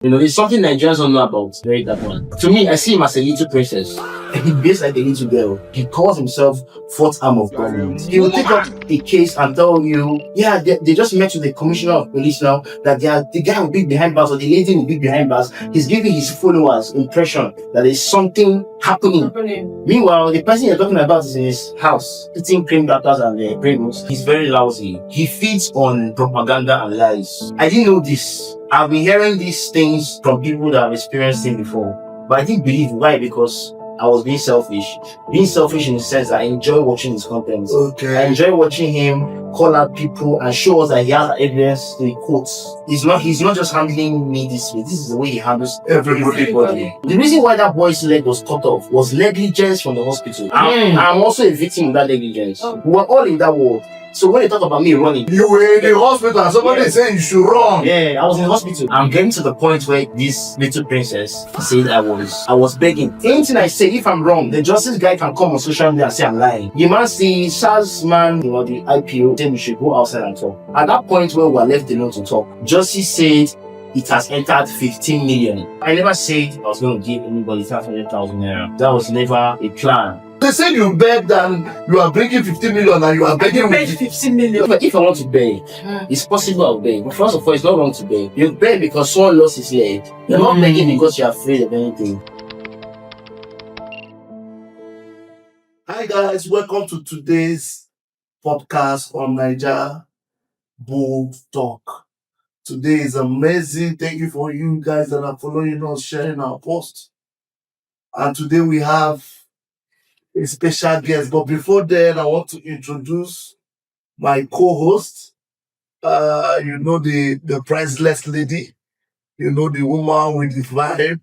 It's something Nigerians don't know about. Very that one. To me, I see him as a little princess. He behaves like a little girl. He calls himself fourth arm of government. He will take up a case and tell you, yeah, they just met with the commissioner of police now that the guy will be behind bars or the lady will be behind bars. He's giving his followers impression that there's something happening. Meanwhile, the person you're talking about is in his house, eating cream wrappers and Pringles. He's very lousy. He feeds on propaganda and lies. I didn't know this. I've been hearing these things from people that have experienced him before, but I didn't believe. Why? Because I was being selfish. Being selfish in the sense that I enjoy watching his content. Okay. I enjoy watching him call out people and show us that he has evidence to the quotes. He's not just handling me this way. This is the way he handles everybody. The reason why that boy's leg was cut off was negligence from the hospital. I'm also a victim of that negligence. We were all in that world. So when they talk about me running, you were in the hospital and somebody is saying you should run. Yeah, I was in the hospital. I'm getting to the point where this little princess said I was begging. Anything I say, if I'm wrong, the justice guy can come on social media and say I'm lying. The man sees SARS man, the IPO, then we should go outside and talk. At that point where we were left alone to talk, justice said it has entered 15 million. I never said I was going to give anybody 500,000 naira. That was never a plan. They said you begged and you are bringing 15 million and you are begging with 15 million. If I want to beg, it's possible I'll beg. But first of all, it's not wrong to beg. You beg because someone lost his leg. You're not begging because you're afraid of anything. Hi guys, welcome to today's podcast on Naija Bold Talk. Today is amazing. Thank you for you guys that are following us, sharing our post. And today we have a special guest. But before then, I want to introduce my co-host. The priceless lady. The woman with the vibe.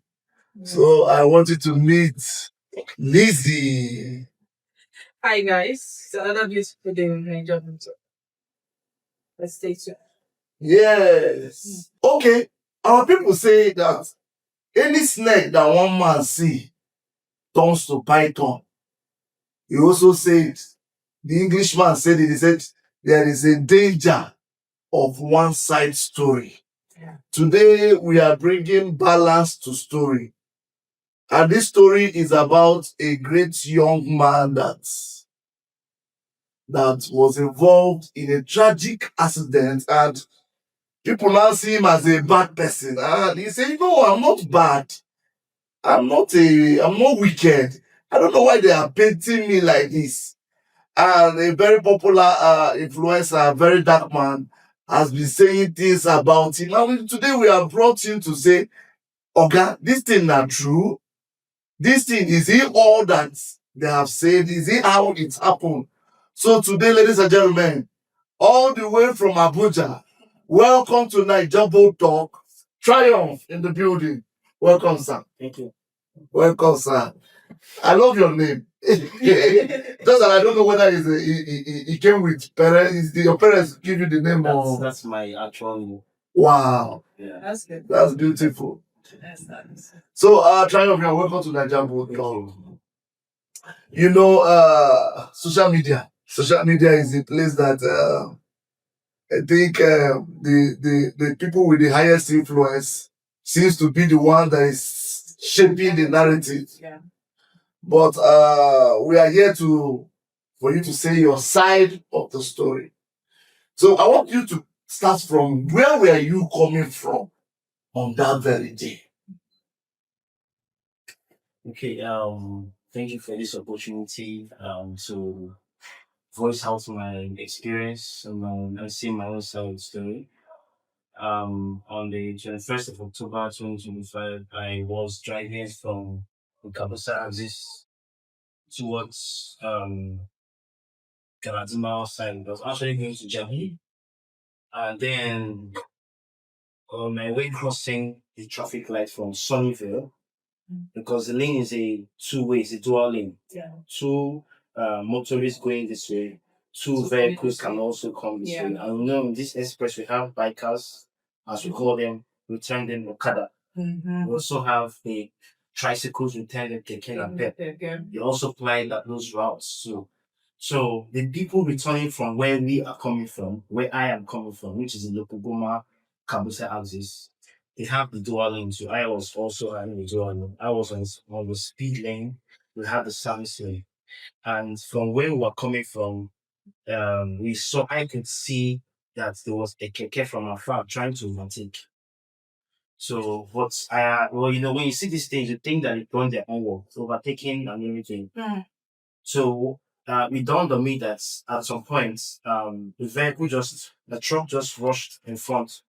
So I want you to meet Lizzie. Hi guys, it's another beautiful day in Nigerian. Let's stay tuned. Yes. Okay. Our people say that any snake that one man see turns to python. He also said, the Englishman said it, he said, there is a danger of one side story. Yeah. Today, we are bringing balance to story. And this story is about a great young man that was involved in a tragic accident, and people now see him as a bad person. And he said, no, I'm not bad. I'm not wicked. I don't know why they are painting me like this. And a very popular influencer, a very dark man, has been saying things about him. Now, today we have brought him to say, okay, this thing not true. This thing, is it all that they have said? Is it how it happened? So today, ladies and gentlemen, all the way from Abuja, welcome to Naija Bold Talk. Triumph in the building. Welcome, sir. Thank you. Welcome, sir. I love your name. Just that I don't know whether he came with parents. Your parents give you the name That's my actual name. Wow. Yeah. That's good. That's beautiful. That's nice. So, Triumph, you're welcome to Naija Bold Talk. Social media. Social media is a place that I think the people with the highest influence seems to be the one that is shaping the narrative. Yeah. But we are here for you to say your side of the story. So I want you to start from where were you coming from on that very day? Okay, thank you for this opportunity to voice out my experience and see my own side of the story. On the 21st of October 2025, I was driving from Access towards Galadima side. I was actually going to Germany. And then on my way crossing the traffic light from Sunnyvale, because the lane is a two-way, it's a dual lane. Yeah. Two motorists going this way, two vehicles can also come this way. And in this express we have bikers, as we call them, we term them Okada. We also have the tricycles, we term them Keke and Pep. They also apply those routes too. So the people returning from where we are coming from, where I am coming from, which is in Lokogoma, Kabuse Axis, they have the dual lane too. I was also having the dual lane. I was on the speed lane. We had the service lane. And from where we were coming from, I could see that there was a keke from afar trying to overtake. So when you see these things, you think that they've done their own work, overtaking and everything. So it dawned on me that at some point, the truck just rushed in front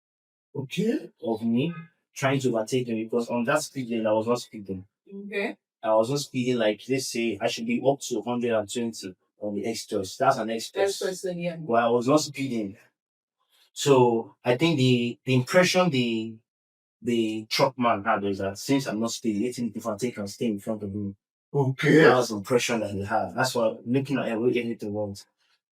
of me, trying to overtake me because on that speed lane, I was not speeding. Okay. I was not speeding like, let's say, I should be up to 120 on the express. That's an express. Express, yeah. But I was not speeding. So I think the impression the truck man had was that since I'm not speeding, if I take and stay in front of me. Okay. That was the impression that he had. That's why looking at everything wrong.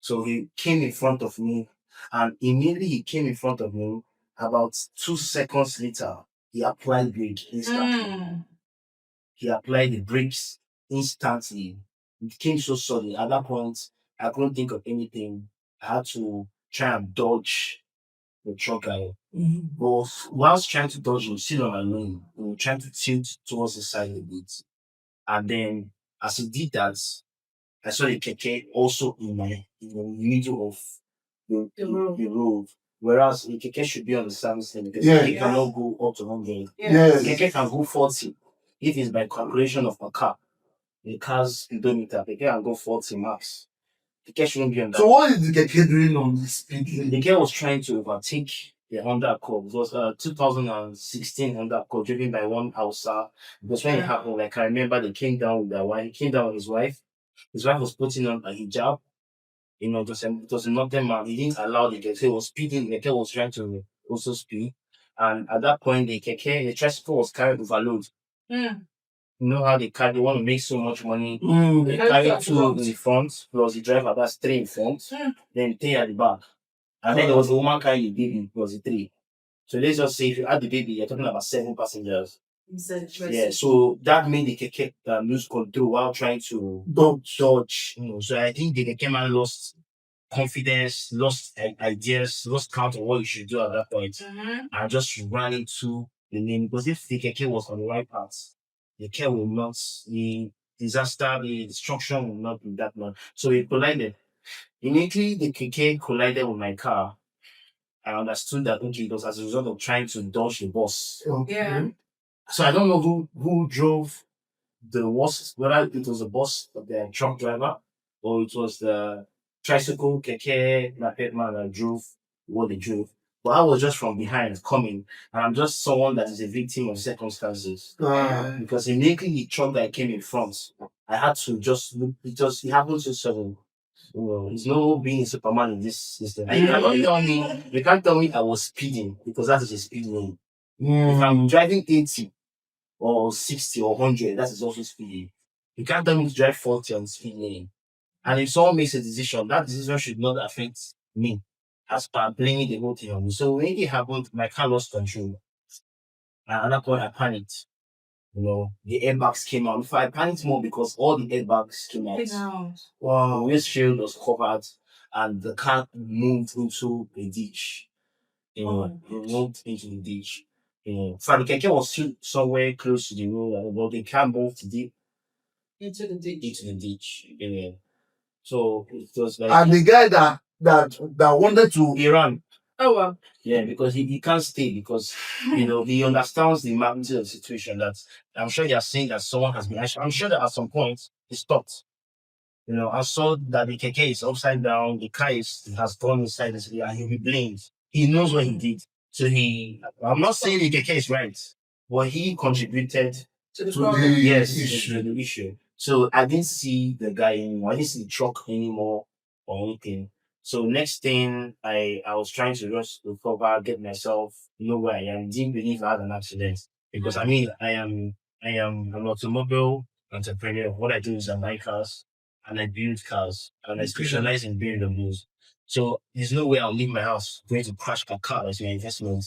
So he came in front of me, and immediately he came in front of me. About 2 seconds later, he applied brake instantly. He applied the brakes instantly. It came so sudden. At that point, I couldn't think of anything. I had to try and dodge the truck guy. But whilst trying to dodge him, still on my lane, trying to tilt towards the side a bit. And then, as he did that, I saw the keke also in the middle of the road. Whereas the keke should be on the service lane because it cannot go up to 100. Yes. The keke can go 40. If it's by calculation of a car, the car's speedometer, the keke can go 40 max. The keke shouldn't be on that. So what is the keke doing on the speed lane? The keke was trying to overtake the Honda Accord. It was a 2016 Honda Accord driven by one Hausa. Because when it happened, like I remember they came down with their wife. He came down with his wife. His wife was putting on a hijab. It was a northern man. He didn't allow the keke. He was speeding. The keke was trying to also speed. And at that point, the tricycle was carried overload. You know how they want to make so much money. They carry 2 in the front, plus the driver, that's 3 in front, then 3 at the back. And then there was a woman carrying the baby, it was a 3. So let's just say if you add the baby, you're talking about 7 passengers. Yeah, so that made the keke lose control while trying to dodge. So I think the keke man lost confidence, lost ideas, lost count of what you should do at that point, and just ran into the lane. Because if the keke was on the right path, the keke will not, the disaster, the destruction will not be that much. So it collided. Immediately, the keke collided with my car. I understood that it was as a result of trying to dodge the bus. Yeah. So I don't know who drove the worst, whether it was the bus of the truck driver or it was the tricycle keke man that drove what they drove. But I was just from behind coming, and I'm just someone that is a victim of circumstances. Because immediately the truck that came in front, I had to just look because it happened so sudden. There's no being Superman in this system. And you can't tell me I was speeding because that is a speed limit. If I'm driving 80 or 60 or 100, that is also speeding. You can't tell me to drive 40 on speed lane. And if someone makes a decision, that decision should not affect me. As per blaming the whole thing on me. So when it happened, my car lost control. And at that point, I panicked. The airbags came out. I panicked more because all the airbags came out. Wow. The windshield was covered and the car moved into a ditch. It moved into the ditch. So the keke was still somewhere close to the road, but the car moved deep Into the ditch. So it was like. And the guy that wanted to. He ran. Oh wow. Yeah, because he can't stay because he understands the magnitude of the situation. That I'm sure they are saying that someone has been. I'm sure that at some point he stopped. I saw that the keke is upside down, the car has gone inside the and he'll be blamed. He knows what he did. So I'm not saying the keke is right, but he contributed To the the issue. So I didn't see the guy anymore. I didn't see the truck anymore or anything. So next thing, I was trying to just recover, get myself, where I am. Didn't believe I had an accident because I am an automobile entrepreneur. What I do is I buy cars and I build cars and I specialize in building those. So there's no way I'll leave my house going to crash a car as your investment.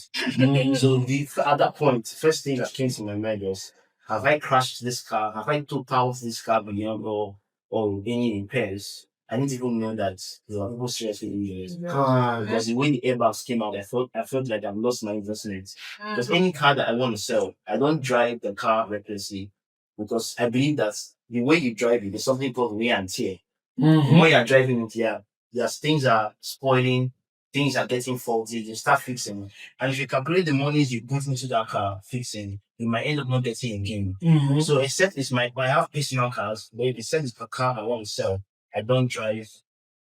So at that point, first thing that came to my mind was, have I crashed this car? Have I totaled this car beyond or any repairs? I didn't even know that there were people seriously injured. Ah, Because the way the airbags came out, I felt like I've lost my investment. Because Mhm. any car that I want to sell, I don't drive the car recklessly. Because I believe that the way you drive it, there's something called wear and tear. The more you're driving it, there's things are spoiling, things are getting faulty, you start fixing. And if you calculate the monies you put into that car fixing, you might end up not getting a gain. So except I have personal cars, but if it's a car I want to sell, I don't drive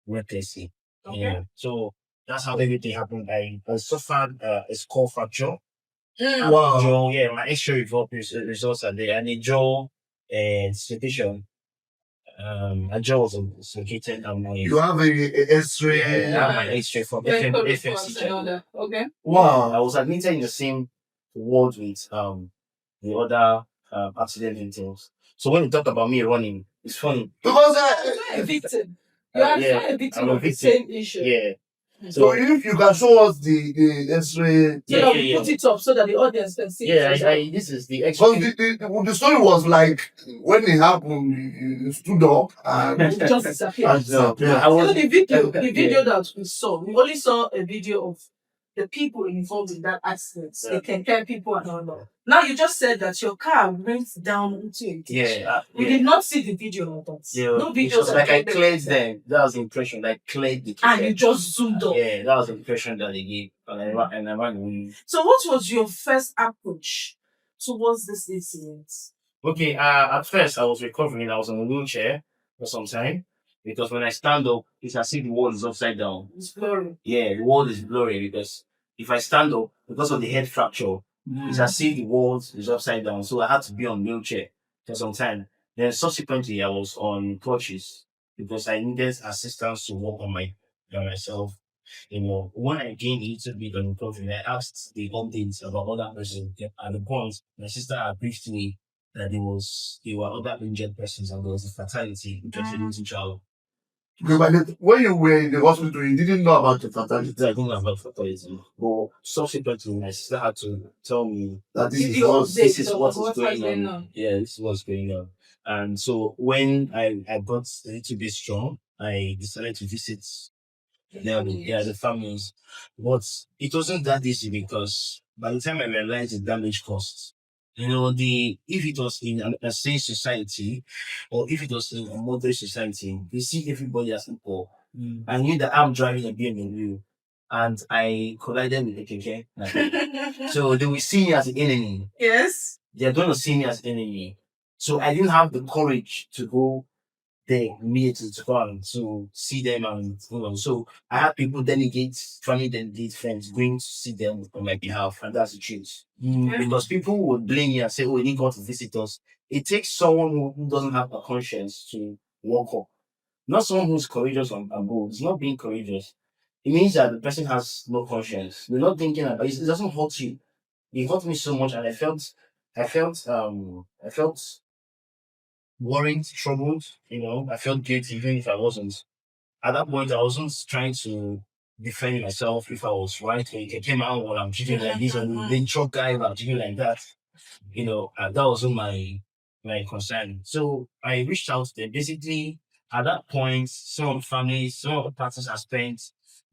recklessly. Okay. Yeah. So that's how everything happened. I suffered a skull fracture. Mm. Wow. Jaw, yeah, my X-ray results are there, and the jaw dislocation. My jaw was dislocated, and my You have a X-ray. yeah, I have my X-ray from Medical FMC reports and all check. that. Okay. Wow. I was admitted in the same ward with the other accident victims. So when you talk about me running, it's funny. Because You're a victim. You are yeah, a victim I'm a of the victim. same issue. Yeah. so if you can show us the X-ray. So that we put it up so that the audience can see it. Yeah, as well. this is the Because X-ray. the story was like when it happened, you stood up and It just disappeared. disappeared. I was The video that we saw, we only saw a video of the people involved in that accident. Yeah. The care people and all that. Now you just said that your car went down into a ditch. yeah. We did not see the video of that. Yeah, No it videos. was like I cleared them. That was the impression. Like cleared the And you just zoomed up. yeah, that was the impression that they gave. And I ran away. So what was your first approach towards this incident? Okay, at first I was recovering. I was in a wheelchair for some time because when I stand up, it's as if the world is upside down. It's blurry. Yeah, the world is blurry because if I stand up because of the head fracture, it's as if the world is upside down. So I had to be on wheelchair for some time. Then subsequently, I was on crutches because I needed assistance to walk on by myself. When I gained a little bit on recovery, I asked the updates about other persons. At the point, my sister had briefed me that there were other injured persons and there was a fatality, which was a little child. Okay, but when you were in the hospital, you didn't know about the fatality. I didn't know about fatality. But subsequently, my sister had to tell me That This is what is going on. Yeah, this is what's going on. And so when I got a little bit strong, I decided to visit the families. But it wasn't that easy because by the time I realized the damage cost, if it was in a sane society or if it was in a moderate society, you see everybody as equal. I knew that I'm driving a BMW and I collided with a keke. So they will see me as an enemy. Yes. They're going to see me as an enemy. So I didn't have the courage to go there immediately to go and to see them and so I had people delegate, family delegate friends going to see them on my behalf, and that's the truth. Because people would blame me and say, "Oh, you didn't go to visit us." It takes someone who doesn't have a conscience to walk up, not someone who's courageous and bold. It's not being courageous. It means that the person has no conscience. You're not thinking about it. It doesn't hurt you. It hurt me so much, and I felt worried, troubled, I felt guilty even if I wasn't. At that point, I wasn't trying to defend myself if I was right. Or it came out when I'm treating like this, and then truck guy, I'm treating like that. That wasn't my concern. So I reached out to them. Basically, at that point, some of the families, some of the parties have spent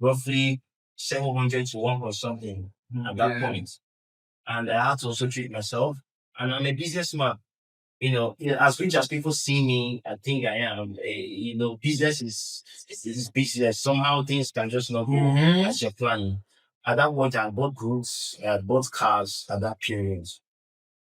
roughly 700 to 1 or something at that point. And I had to also treat myself. And I'm a businessman. As rich as people see me, I think I am. Business is business. Somehow things can just not go as you're planning. At that point, I bought goods, I had bought cars at that period.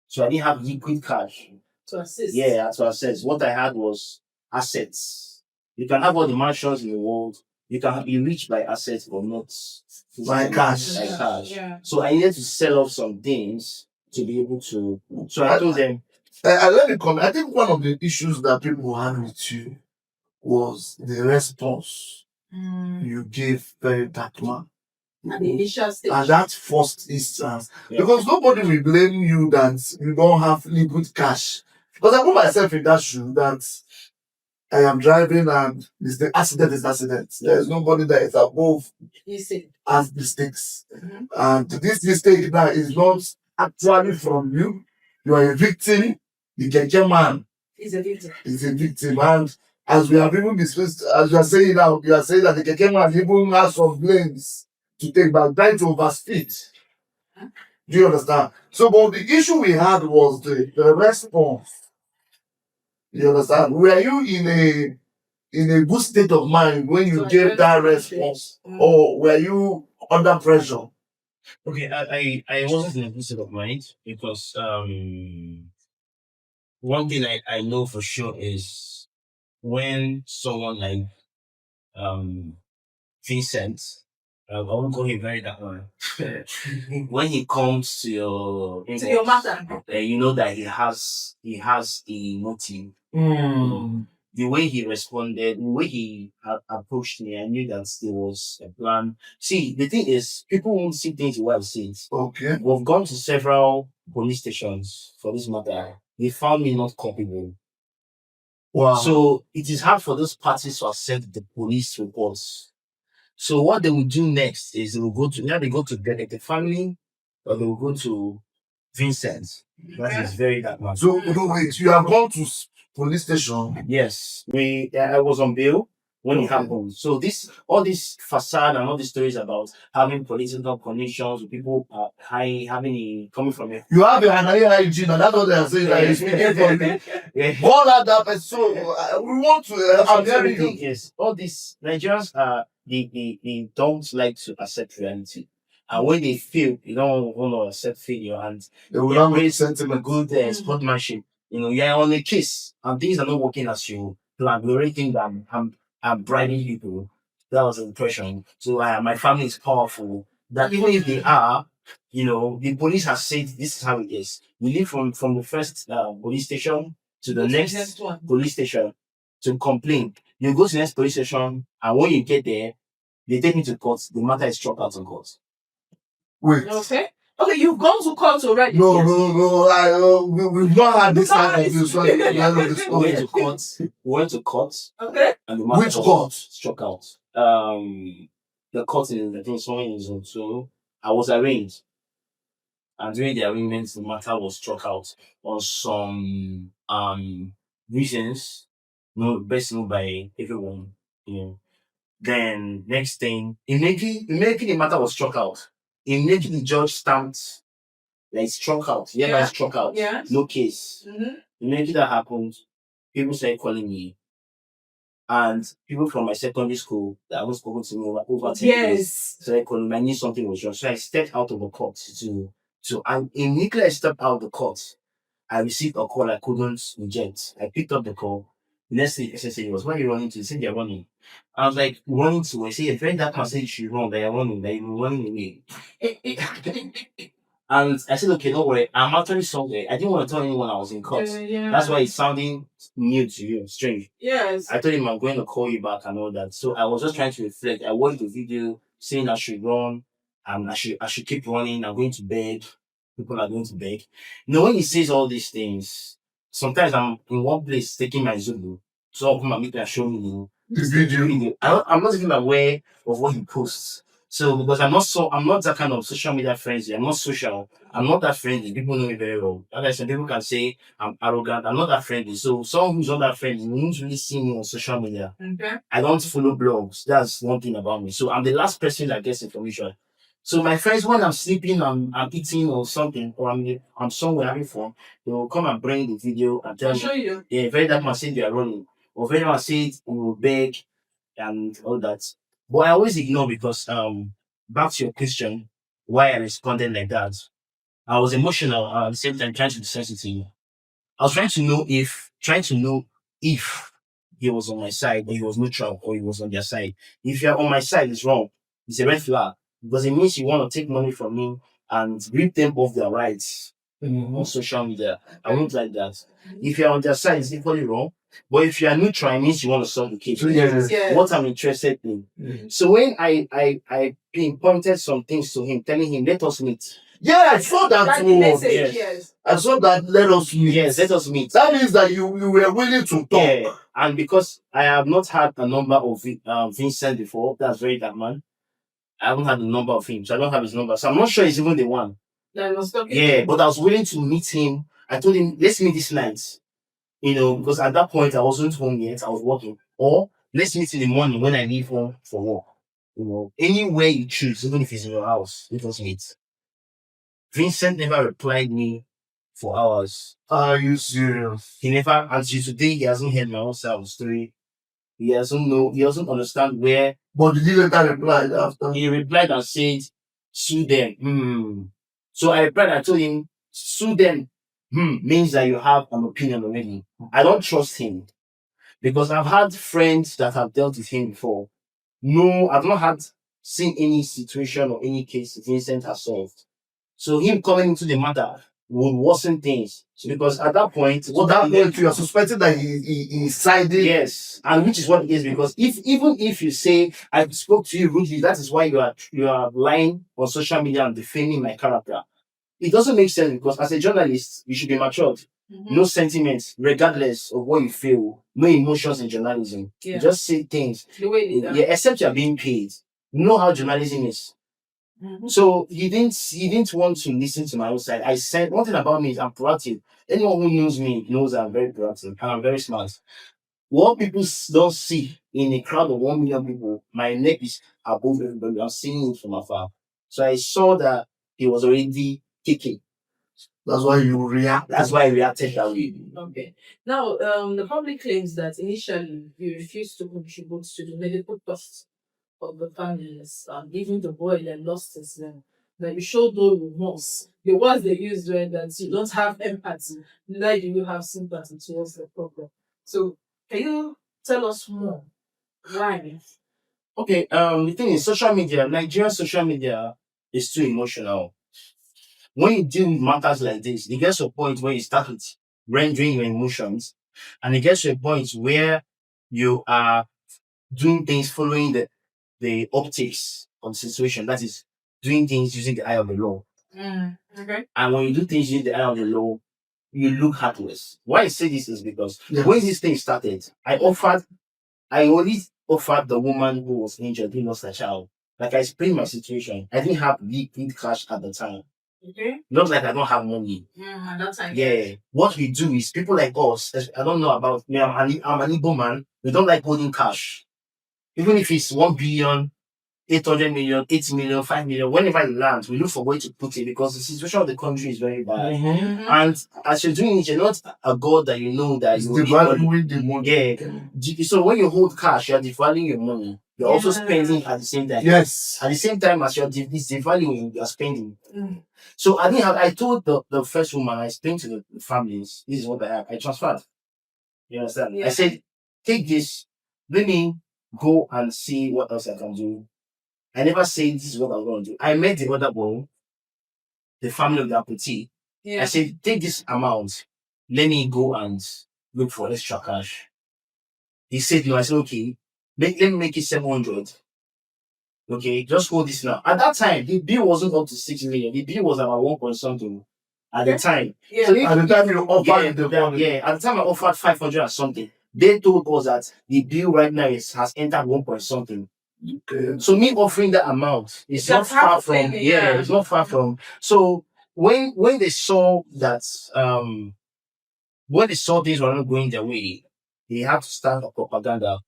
So I didn't have liquid cash. To assist. Yeah, to assess. What I had was assets. You can have all the mansions in the world. You can be rich by assets, but not By cash. By cash. Yeah. So I needed to sell off some things to be able to. So I told them. Let me comment. I think one of the issues that people had with you was the response you gave that man. At the initial stage. At that first instance. Yeah. Because nobody will blame you that you don't have liquid cash. Because I put myself in that shoe that I am driving and the accident is accident. There is nobody that is above as mistakes. And this mistake now is not actually from you. You are a victim. The Keke man is a victim. is a victim. And as we have even discussed, as you are saying now, you are saying that the keke man even has some blames to take back, trying to overspeed. Do you understand? So, but the issue we had was the response. You understand? Were you in a good state of mind when you gave that response, or were you under pressure? Okay, I wasn't in a good state of mind because one thing I know for sure is when someone like um Vincent, I won't call him very that one. When he comes to your matter. you know that he has a motive. Mm. The way he responded, the way he approached me, I knew that there was a plan. See, the thing is, people won't see things the way I've seen it. Okay. We've gone to several police stations for this matter. They found me not culpable. Wow. So it is hard for those parties to accept the police reports. So what they will do next is they will go to, now they go to the family, or they will go to Vincent. That is very that man. So no, wait, you have gone to police station. Yes, I was on bail when it Okay. happened. So all this facade and all these stories about having political connections with people coming from a You have an hygiene, and that's what they are saying. That is speaking for you. yeah. All that person. So we want to. I'm hearing you. Yes, all these Nigerians are they don't like to accept reality. And when they feel you don't want to accept failure and They will not make raise sentiment. good sportsmanship, you're on a case and things are not working as you plan. You already think that I'm bribing people. That was the impression. So my family is powerful. That even if they are, the police has said this is how it is. We live from the first police station to the next police station to complain. You go to the next police station, and when you get there, they take me to court. The matter is struck out in court. Wait. Okay. Okay, you've gone to court already. No, yes. no. We've not had this kind of this. We went to court. Okay. And the matter Which was court? struck out. The court in I think somewhere in zone 2. I was arraigned. And during the arraignment, the matter was struck out on some reasons, best known by everyone. Then next thing, immediately the matter was struck out. Immediately the judge stamped like struck out. Yeah, struck out. Yes. No case. Mm-hmm. Immediately that happened, people started calling me. And people from my secondary school that haven't spoken to me over 10 years started calling me. I knew something was wrong. So I stepped out of the court and immediately I stepped out of the court, I received a call I couldn't reject. I picked up the call. The next thing SSA was, where are you running to? They said they're running. I was like, running to? I say, a friend that can say you should run, that you're running, that you're running away. And I said, okay, don't worry. I'm actually somewhere. I didn't want to tell anyone I was in court. That's why it's sounding new to you, strange. Yes. I told him I'm going to call you back and all that. So I was just trying to reflect. I watched the video saying I should run. I should keep running. I'm going to bed. People are going to bed. When he says all these things, sometimes I'm in one place taking my Zulu. So I'll come and meet and show me The video. I'm not even aware of what he posts. So because I'm not that kind of social media friendly. I'm not social. I'm not that friendly. People know me very well. Like I said, people can say I'm arrogant. I'm not that friendly. So someone who's not that friendly, you won't really see me on social media. Okay. I don't follow blogs. That's one thing about me. So I'm the last person that gets information. So my friends, when I'm sleeping, I'm eating or something, or I'm somewhere having fun, they will come and bring the video and tell I'll me, show you. yeah, very that man said you are running. Or very man said we will beg and all that. But I always ignore because back to your question, why I responded like that. I was emotional at the same time trying to be sensitive. I was trying to know if he was on my side or he was neutral or he was on their side. If you're on my side, it's wrong. It's a red flag because it means you want to take money from me and rip them off their rights on social media. I won't like that. If you're on their side, it's equally wrong. But if you're neutral, it means you want to solve the case. Yes. What I'm interested in. So when I pinpointed some things to him, telling him, let us meet. Yeah, I saw that That's too. the message. Yes. Yes. I saw that. Let us meet. Yes, let us meet. That means that you were willing to talk. Yeah, and because I have not had a number of Vincent before, that's very that man. I haven't had the number of him, so I don't have his number. So I'm not sure he's even the one. That was talking. Yeah, but I was willing to meet him. I told him, let's meet this night. Because at that point I wasn't home yet. I was working. Or let's meet in the morning when I leave home for work. Anywhere you choose, even if it's in your house, let us meet. Vincent never replied me for hours. Are you serious? He never, until today, he hasn't heard my own side of the story. He doesn't understand where. But did you later reply after? He replied and said, sue them. So I replied, I told him, sue them means that you have an opinion already. I don't trust him because I've had friends that have dealt with him before. No, I've not seen any situation or any case Vincent has solved. So him coming into the matter will worsen things. Because at that point, So that point you are suspecting that he sided. yes, and which is what it is. Because even if you say I spoke to you rudely, that is why you are lying on social media and defaming my character. It doesn't make sense because as a journalist, you should be matured. No sentiments, regardless of what you feel. No emotions in journalism. Yeah. You just say things. The way they are. Yeah, except you are being paid. You know how journalism is. So he didn't want to listen to my own side. I said one thing about me is I'm proactive. Anyone who knows me knows I'm very proactive and I'm very smart. What people don't see in a crowd of 1 million people, my neck is above everybody. I'm seeing it from afar. So I saw that he was already kicking. That's why you react. That's why I reacted that way. Okay. Now, the public claims that initially you refused to contribute to the medical costs of the families, even the boy that lost his limb. That you showed no remorse. The words they used were that you don't have empathy, neither do you have sympathy towards the problem. So, can you tell us more? Why? Okay, the thing is, social media, Nigerian social media is too emotional. When you deal with matters like this, it gets to a point where you start with rendering your emotions, and it gets to a point where you are doing things following the optics of the situation. That is, doing things using the eye of the law. Okay. And when you do things using the eye of the law, you look heartless. Why I say this is because Yes. when this thing started, I only offered the woman who was injured, who lost her child. Like I explained my situation. I didn't have liquid cash at the time. Okay. Not like I don't have money. At that time. Yeah. What we do is people like us, I don't know about me, I'm an Igbo man. We don't like holding cash. Even if it's 1 billion, 800 million, 80 million, 5 million, whenever it lands, we look for where to put it because the situation of the country is very bad. And as you're doing it, you're not a god that you know that It's you will devaluing the money. Yeah. So when you hold cash, you're devaluing your money. You're also spending at the same time. Yes. At the same time as it's devaluing, you're spending. So I told the first woman, I explained to the families, this is what I have. I transferred. You understand? Yeah. I said, take this, let me go and see what else I can do. I never said this is what I'm going to do. I met the other boy, the family of the amputee. I said, take this amount, let me go and look for extra cash. He said, no. I said, okay, let me make it 700. Okay, just hold this now. At that time, the bill wasn't up to 6 million. The bill was about 1 point something at the time. Yeah. So At the time you offered the money. at the time I offered 500 or something. They told us that the bill right now has entered 1 point something. Okay. So me offering that amount is not far from it's not far from. So when they saw that when they saw things were not going their way, they had to start a propaganda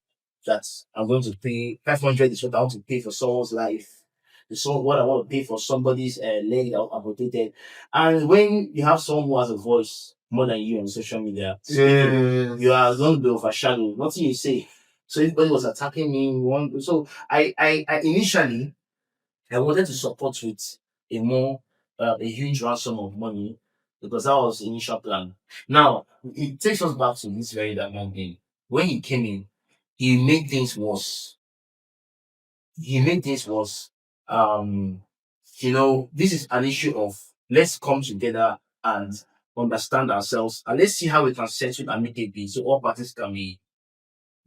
that I'm going to pay 500 is what I want to pay for someone's life. It's what I want to pay for somebody's leg that amputated. And when you have someone who has a voice more than you on social media, Yes. you are going to be overshadowed. Nothing you say. So everybody was attacking me. So I initially I wanted to support with a huge ransom of money because that was the initial plan. Now it takes us back to this very that man thing. When he came in, he made things worse. He made things worse. This is an issue of let's come together and understand ourselves and let's see how we can settle amicably so all parties can be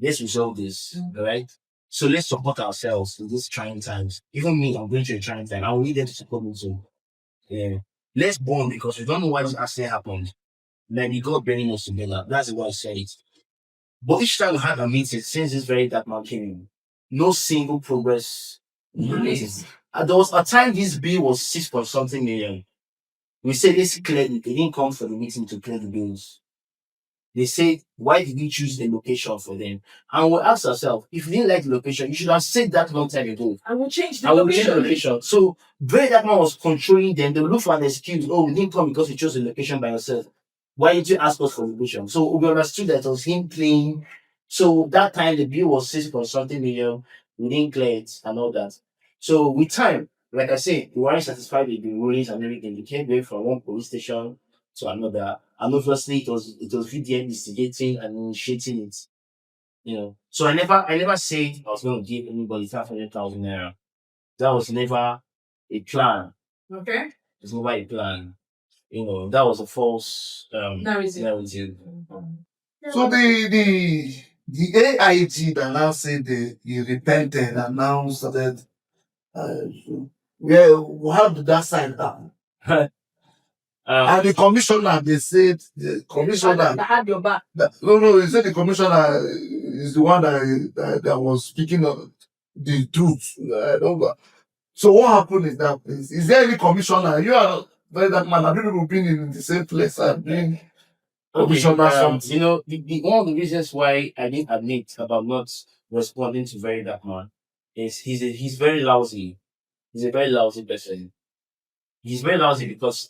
let's resolve this, all right? So let's support ourselves in these trying times. Even me, I'm going through a trying time. I will need them to support me too. Yeah. Let's bond because we don't know why this accident happened. Like the God bringing us together. That's what I said. But each time we had a meeting, since this very dark man came in, no single progress in the meeting. And there was a time this bill was 6 point something million. We said this clearly. They didn't come for the meeting to clear the bills. they say, why did you choose the location for them? And we'll ask ourselves, if you didn't like the location, you should have said that long time ago. I will change the I will change the location. location. So very that man was controlling them. They will look for an excuse. Oh, we didn't come because you chose the location by yourself. Why did you ask us for location? So we understood that it was him playing. So that time the bill was 6 point something million. We didn't clear it and all that. So with time, like I say, we weren't satisfied with the rulings and everything. We came going from one police station to another. And obviously it was VDM instigating and initiating it. So I never said I was going to give anybody 500,000 naira. That was never a plan. Okay. It's never a plan. That was a false Narrative. narrative. So the AIG that now said he repented and now started, how did that side happen? And the commissioner, they said the commissioner. I had your back. No, he said the commissioner is the one that was speaking of the truth. I don't know. So what happened is that is there any commissioner? You are very that man. Have you people been in the same place and doing commissioner something? The one of the reasons why I didn't admit about not responding to very that man is he's very lousy. He's a very lousy person. He's very lousy because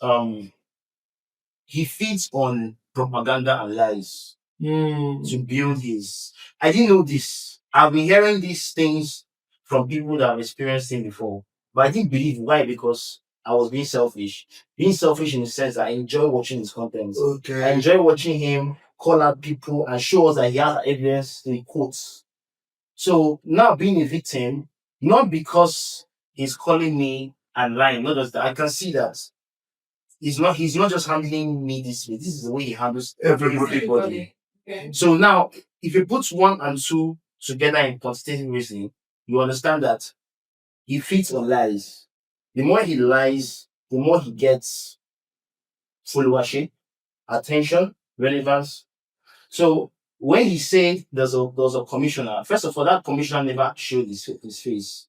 he feeds on propaganda and lies to build his. I didn't know this. I've been hearing these things from people that have experienced him before, but I didn't believe. Why? Because I was being selfish. Being selfish in the sense that I enjoy watching his content. I Okay. enjoy watching him call out people and show us that he has evidence in quotes. So now being a victim, not because he's calling me and lying, not just that. I can see that he's not just handling me this way. This is the way he handles everybody. Okay. So now, if you put 1 and 2 together in quantitative reasoning, you understand that he feeds on lies. The more he lies, the more he gets followership, attention, relevance. So when he said there's a commissioner, first of all, that commissioner never showed his face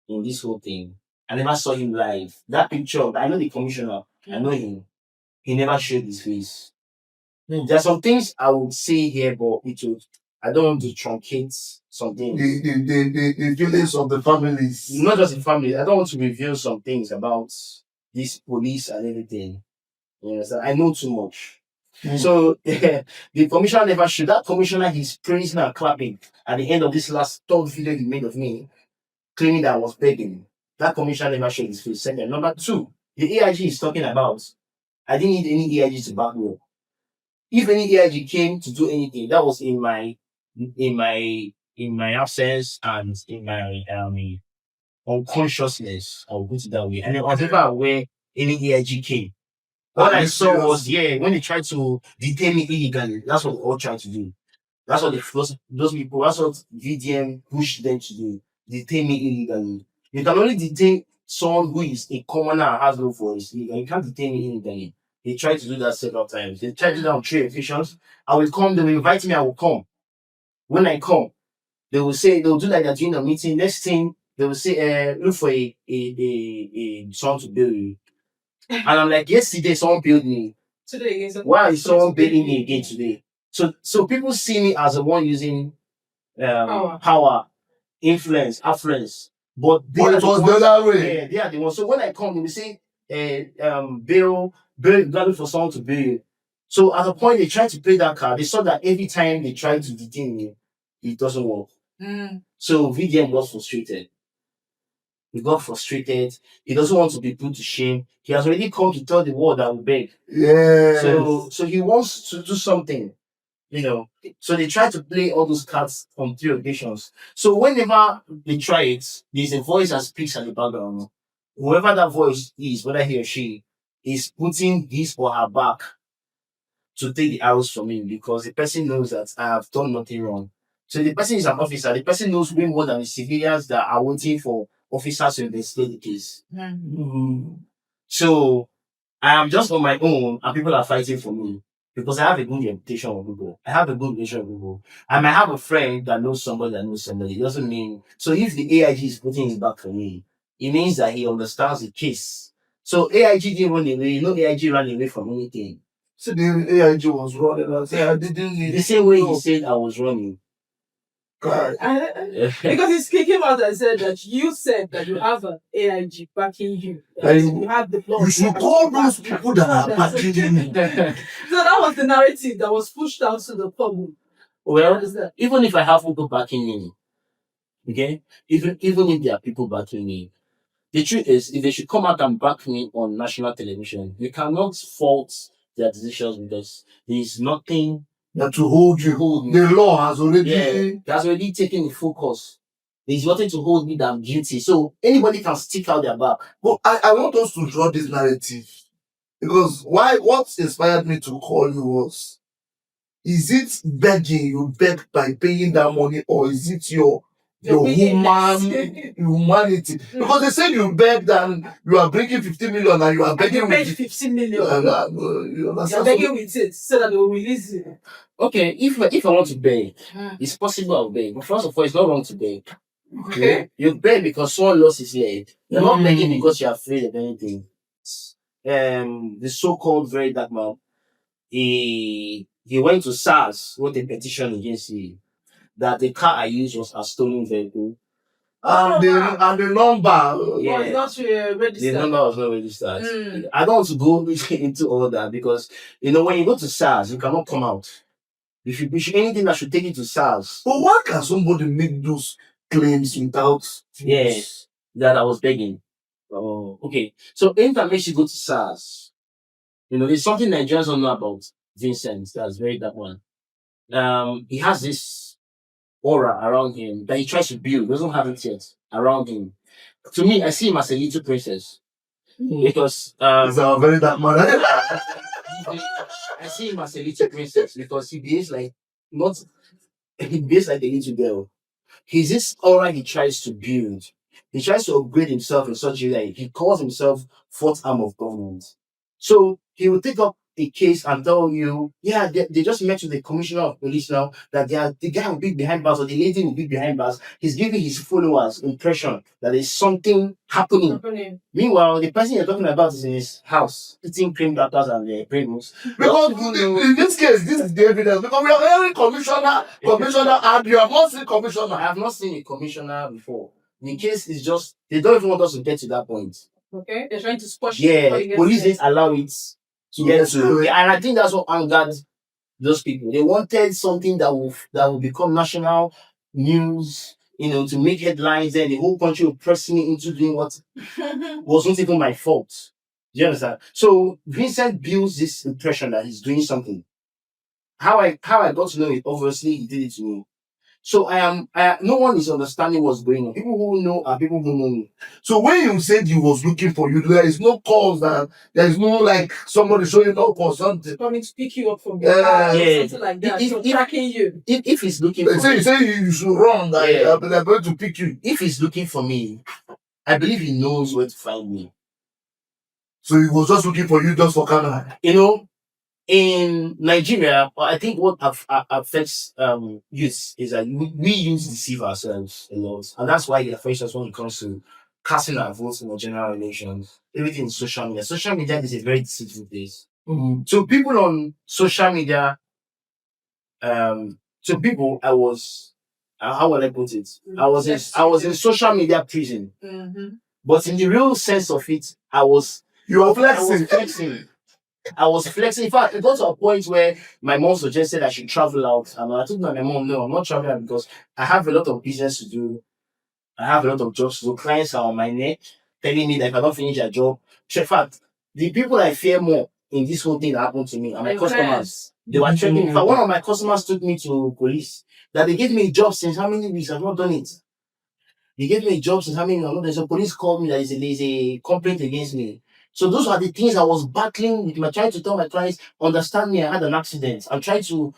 in this whole thing. I never saw him live. That picture, I know the commissioner, I know him. He never showed his face. There are some things I would say here, but I don't want to truncate some things. The feelings of the families. Not just the family. I don't want to reveal some things about this police and everything. You understand? I know too much. So the commissioner never showed. That commissioner, he's praising and clapping at the end of this last third video he made of me, claiming that I was begging. That commissioner never showed his face. Second. Number 2, the AIG is talking about. I didn't need any AIG to back me up. If any AIG came to do anything, that was in my absence and in my unconsciousness. I'll put it that way. And I was never aware any AIG came. All I saw was when they tried to detain me illegally. That's what they all tried to do. That's what those people. That's what VDM pushed them to do. Detain me illegally. You can only detain someone who is a commoner and has no voice. You can't detain me illegally. They tried to do that several times. They tried to do that on 3 occasions. I will come. They will invite me. I will come. When I come, they will do like they're doing a meeting. Next thing they will say, look for a someone to bail you. And I'm like, yesterday someone bailed me. Today, Why is someone bailing me again today? So people see me as the one using power, influence, affluence. But it was the other way. Yeah, they are the ones. So when I come, they will say, bail, value for someone to bail you. So at a point, they tried to play that card. They saw that every time they tried to detain me, it doesn't work. So VDM got frustrated. He got frustrated. He doesn't want to be put to shame. He has already come to tell the world that we beg. Yeah. So he wants to do something, So they try to play all those cards on 3 occasions. So whenever they try it, there's a voice that speaks at the background. Whoever that voice is, whether he or she, is putting his or her back to take the arrows from him because the person knows that I have done nothing wrong. So the person is an officer. The person knows way more than the civilians that are waiting for officers to investigate the case. So I am just on my own and people are fighting for me because I have a good reputation with people. I have a good relationship with people. I might have a friend that knows somebody that knows somebody. It doesn't mean... So if the AIG is putting his back for me, it means that he understands the case. So AIG didn't run away. AIG ran away from anything. See, the AIG was running. I said, I didn't need The same way he said I was running. God. Because he came out and said that you said that you have an AIG backing you. Like, You have the blood. You should call those people that are backing you. So that was the narrative that was pushed out to the public. Well, Understand? even if I have people backing me, okay, even if there are people backing me, the truth is, if they should come out and back me on national television, you cannot fault their decisions because there is nothing That to hold to you. hold me. The law has already. Yeah, that's already taken the focus. There's nothing to hold me that I'm guilty. So anybody can stick out their back. But I want us to draw this narrative. Because what inspired me to call you was, is it begging you beg by paying that money, or is it your humanity? Because they say you begged and you are bringing 15 million and you are And begging you paid with 15 million. you You're understand? begging with it so that they will release you. Okay, if I want to beg, it's possible I'll beg. But first of all, it's not wrong to beg. Okay. You beg because someone lost his leg. You're not Mm. begging because you're afraid of anything. The so-called very dark man, he went to SARS, wrote a petition against him that the car I used was a stolen vehicle. And the number. Yeah. It's not The registered. number was not registered. Mm. I don't want to go into all that because when you go to SARS, you cannot come out. If you anything that should take you to SARS. But why can somebody make those claims without? Yes, that I was begging. Oh, okay. So anytime makes you go to SARS, there's something Nigerians don't know about Vincent. That's very that one. He has this aura around him that he tries to build. Doesn't have it yet around him. To me, I see him as a little princess because It's a very dark man. I see him as a little princess because he behaves like he behaves like a little girl. He's this aura he tries to build. He tries to upgrade himself in such a way he calls himself fourth arm of government. So he will take up a case and tell you, yeah, they just met with the commissioner of police now that the guy will be behind bars or the lady will be behind bars. He's giving his followers impression that there's something happening. Meanwhile, the person you're talking about is in his house, eating cream crackers and Pringles. Because in this case, this is the evidence. Because we are hearing commissioner, and you have not seen commissioner. I have not seen a commissioner before. The case is just, they don't even want us to get to that point. Okay, they're trying to squash Yeah, it. police didn't allow it to get to. Yeah, and I think that's what angered those people. They wanted something that will become national news, to make headlines, and the whole country will press me into doing what wasn't even my fault. Do you understand? So Vincent builds this impression that he's doing something. How I got to know it, obviously he did it to me. So no one is understanding what's going on. People who know are people who know me. So when you said he was looking for you, there is no cause that there is no like somebody showing up or something. Coming to pick you up from your car, Yeah. something like that. If- So if- tracking you. If he's looking They for say, me, you say you should run, that Yeah. they're going to pick you. if he's looking for me, I believe he knows where to find me. So he was just looking for you just for Canada. In Nigeria, I think what affects youth is that we use deceive ourselves a lot, and that's why it affects us when it comes to casting our votes in the general elections. Everything is social media. Social media is a very deceitful place. Mm-hmm. So people on social media, I was, how will I put it? I was in social media prison, but in the real sense of it, You are I was flexing. flexing. I was flexing. In fact, it got to a point where my mom suggested I should travel out. And I told my mom, no, I'm not traveling because I have a lot of business to do. I have a lot of jobs to do. Clients are on my neck telling me that if I don't finish their job. In fact, the people I fear more in this whole thing that happened to me are my customers. They were threatening. In fact, one of my customers took me to police. That they gave me a job since how many weeks? I've not done it. They gave me a job since how many weeks? I've not done it. So police called me that there's a complaint against me. So those are the things I was battling with. Trying to tell my clients, understand me, I had an accident. I'm trying to,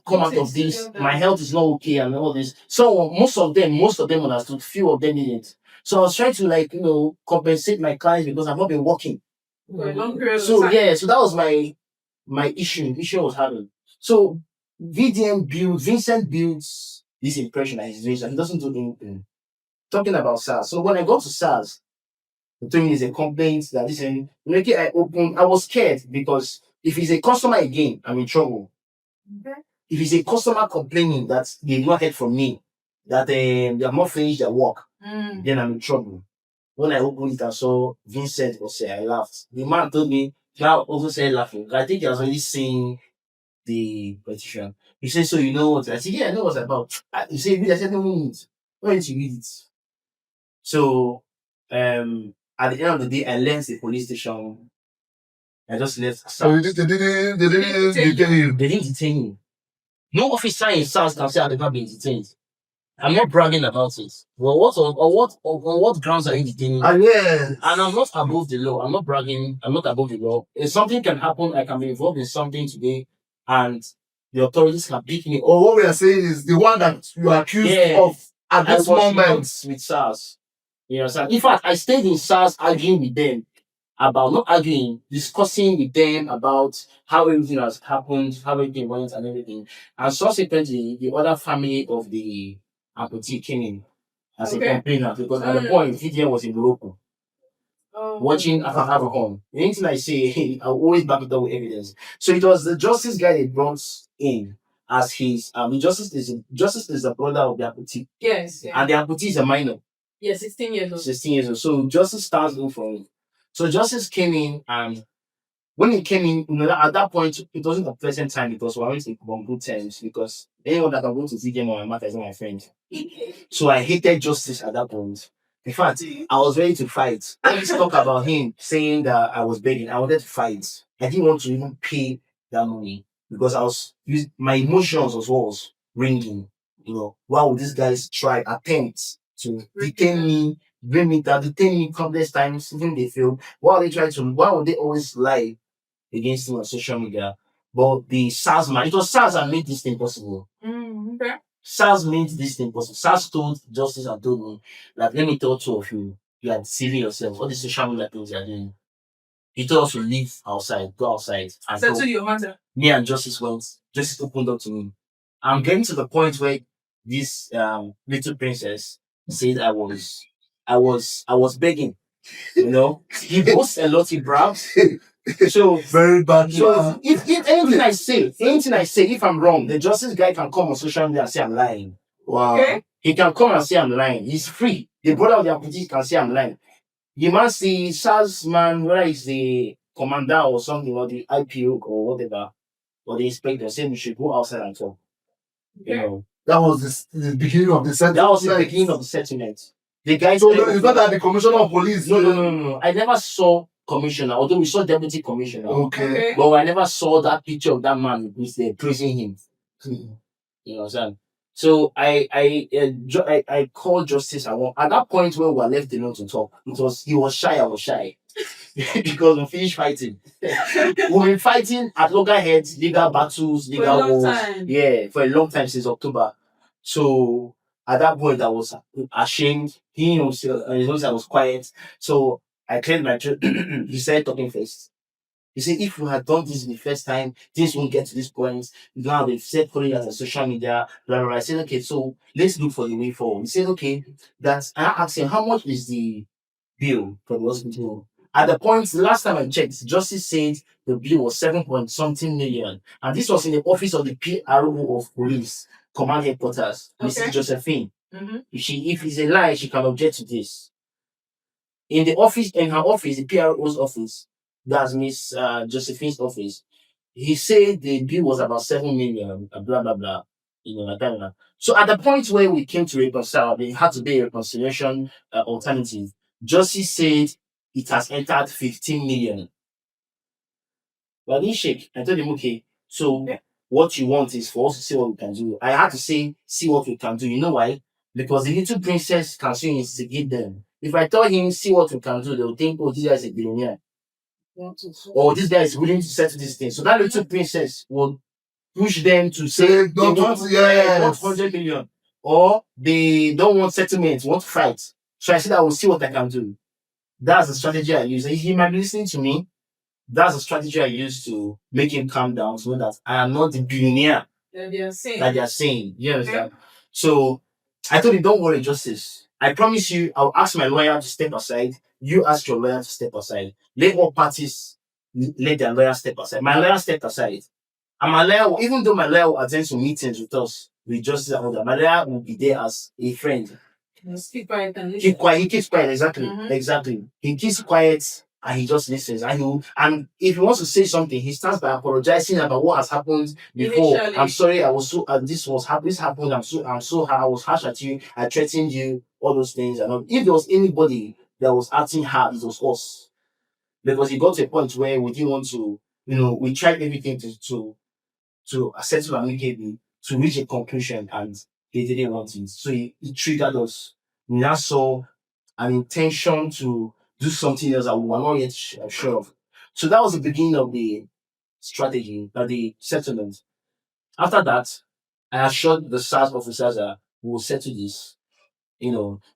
come out of this. My health is not okay and all this. So most of them understood, few of them didn't. So I was trying to compensate my clients because I've not been working. For a long period of So time. so that was my issue I was having. So Vincent builds this impression that he's doing something. He doesn't do anything. Talking about SARS. So when I got to SARS, the thing is a complaint that I was scared because If it's a customer again, I'm in trouble. Okay. If it's a customer complaining that they not heard from me, that they have not finished their work, Mm. then I'm in trouble. When I opened it and saw Vincent was there, I laughed. The man told me, now also said laughing. I think he has already seen the petition. He said, so you know what? I said, yeah, I know what it's about. He said, read it. I said, no, no, why didn't you read it? So, at the end of the day, I left the police station. I just left. So they didn't detain you. They didn't detain me. No officer in SARS can say I've never been detained. I'm not bragging about it. Well, on what grounds are you detaining me? Ah, yes. And I'm not above the law. I'm not bragging. I'm not above the law. If something can happen, I can be involved in something today, and the authorities can pick me. Or what we are saying is the one that you are accused Yeah. of at I this was moment. not with SARS. You understand? In fact, I stayed in SARS arguing with them about not arguing, discussing with them about how everything has happened, how everything went, and everything. And subsequently, the other family of the amputee came in as a Okay. complainant because at the point, VDM was in Morocco Oh. watching African. Anything I say, I always back it up with evidence. So it was the justice guy they brought in as his the justice is the brother of the amputee, Yes. Yeah. and the amputee is a minor. Yeah, 16 years old. 16 years old. So Justice stands in for him. So Justice came in, and when he came in, at that point, it wasn't a pleasant time because we weren't on good terms because anyone that can go to VDM on my matter is not my friend. So I hated Justice at that point. In fact, I was ready to fight. I used to talk about him saying that I was begging. I wanted to fight. I didn't want to even pay that money because my emotions was ringing. Why would these guys attempt to detain me, bring me down, detain me countless times, even they fail? Why would they always lie against him on social media? But the SARS man, it was SARS that made this thing possible. Okay. SARS made this thing possible. SARS told Justice and told me that let me tell two of you, you are deceiving yourself. All the social media things you are doing. He told us to leave outside, go outside. And Settle your matter. me and Justice went. Justice opened up to me. I'm getting to the point where this little princess said I was begging. He boasts a lot, he brags. So Very bad. so if anything I say, if I'm wrong, the justice guy can come on social media and say I'm lying. Wow. Okay. He can come and say I'm lying. He's free. The brother of the amputee can say I'm lying. The man see SARS man, whether it's the commander or something, or the IPO or whatever, or the inspector, say we should go outside and talk. Okay. That was the beginning of the sentence. That was the beginning of the settlement. The guy So said, it's not that the commissioner of police. No. I never saw commissioner, although we saw deputy commissioner. Okay. But I never saw that picture of that man who's there praising him. You understand? So I called Justice. At that point when we were left alone to talk, he was shy. I was shy because we finished fighting. We've been fighting at loggerheads, legal battles, For a legal long wars. time. Yeah, for a long time since October. So at that point I was ashamed. He himself, I was quiet. So I cleared my throat. He started talking first. He said, if we had done this the first time, things won't get to this point. Now they've said putting it on social media, blah, blah, blah. I said, okay, so let's look for the way forward. He said, okay, I asked him, how much is the bill for the hospital? At the point, the last time I checked, Justice said the bill was 7 point something million. And this was in the office of the PRO of police, command headquarters, Mrs. Okay. Josephine. Mm-hmm. If it's a lie, she can object to this. In her office, the PRO's office, that's Miss Josephine's office, he said the bill was about 7 million, blah blah blah. Like that. So at the point where we came to reconcile, they had to be a reconciliation alternative. Justice said it has entered 15 million. But I didn't shake. I told him, okay, so what you want is for us to see what we can do. I had to say, see what we can do. You know why? Because the little princess can still instigate them. If I tell him, see what we can do, they'll think, oh, this guy is a billionaire. Or this guy is willing to settle this thing. So that little princess will push them to say they don't want want, yes. 100 million. Or they don't want settlement, want to fight. So I said, I will see what I can do. That's the strategy I use. He might be listening to me. That's the strategy I use to make him calm down so that I am not the billionaire That they are saying. You understand? So I told him, don't worry, Justice. I promise you, I'll ask my lawyer to step aside. You ask your lawyer to step aside. Let all parties let their lawyer step aside. My lawyer stepped aside. And my lawyer, even though my lawyer will attend some meetings with us, with justice and all that, my lawyer will be there as a friend. Just keep quiet and Keep listen. quiet. He keeps quiet. Exactly. Mhm. Exactly. He keeps quiet and he just listens. And if he wants to say something, he starts by apologizing about what has happened before. Initially. I'm sorry. I was so. This happened. I'm so. I was harsh at you. I threatened you. All those things. And all. If there was anybody that was acting hard, it was us. Because he got to a point where we didn't want to. We tried everything to settle amicably to reach a conclusion, and he didn't want it. So he triggered us. We now saw an intention to do something else that we were not yet sure of. So that was the beginning of the strategy, the settlement. After that, I assured the SARS officers that we will settle this.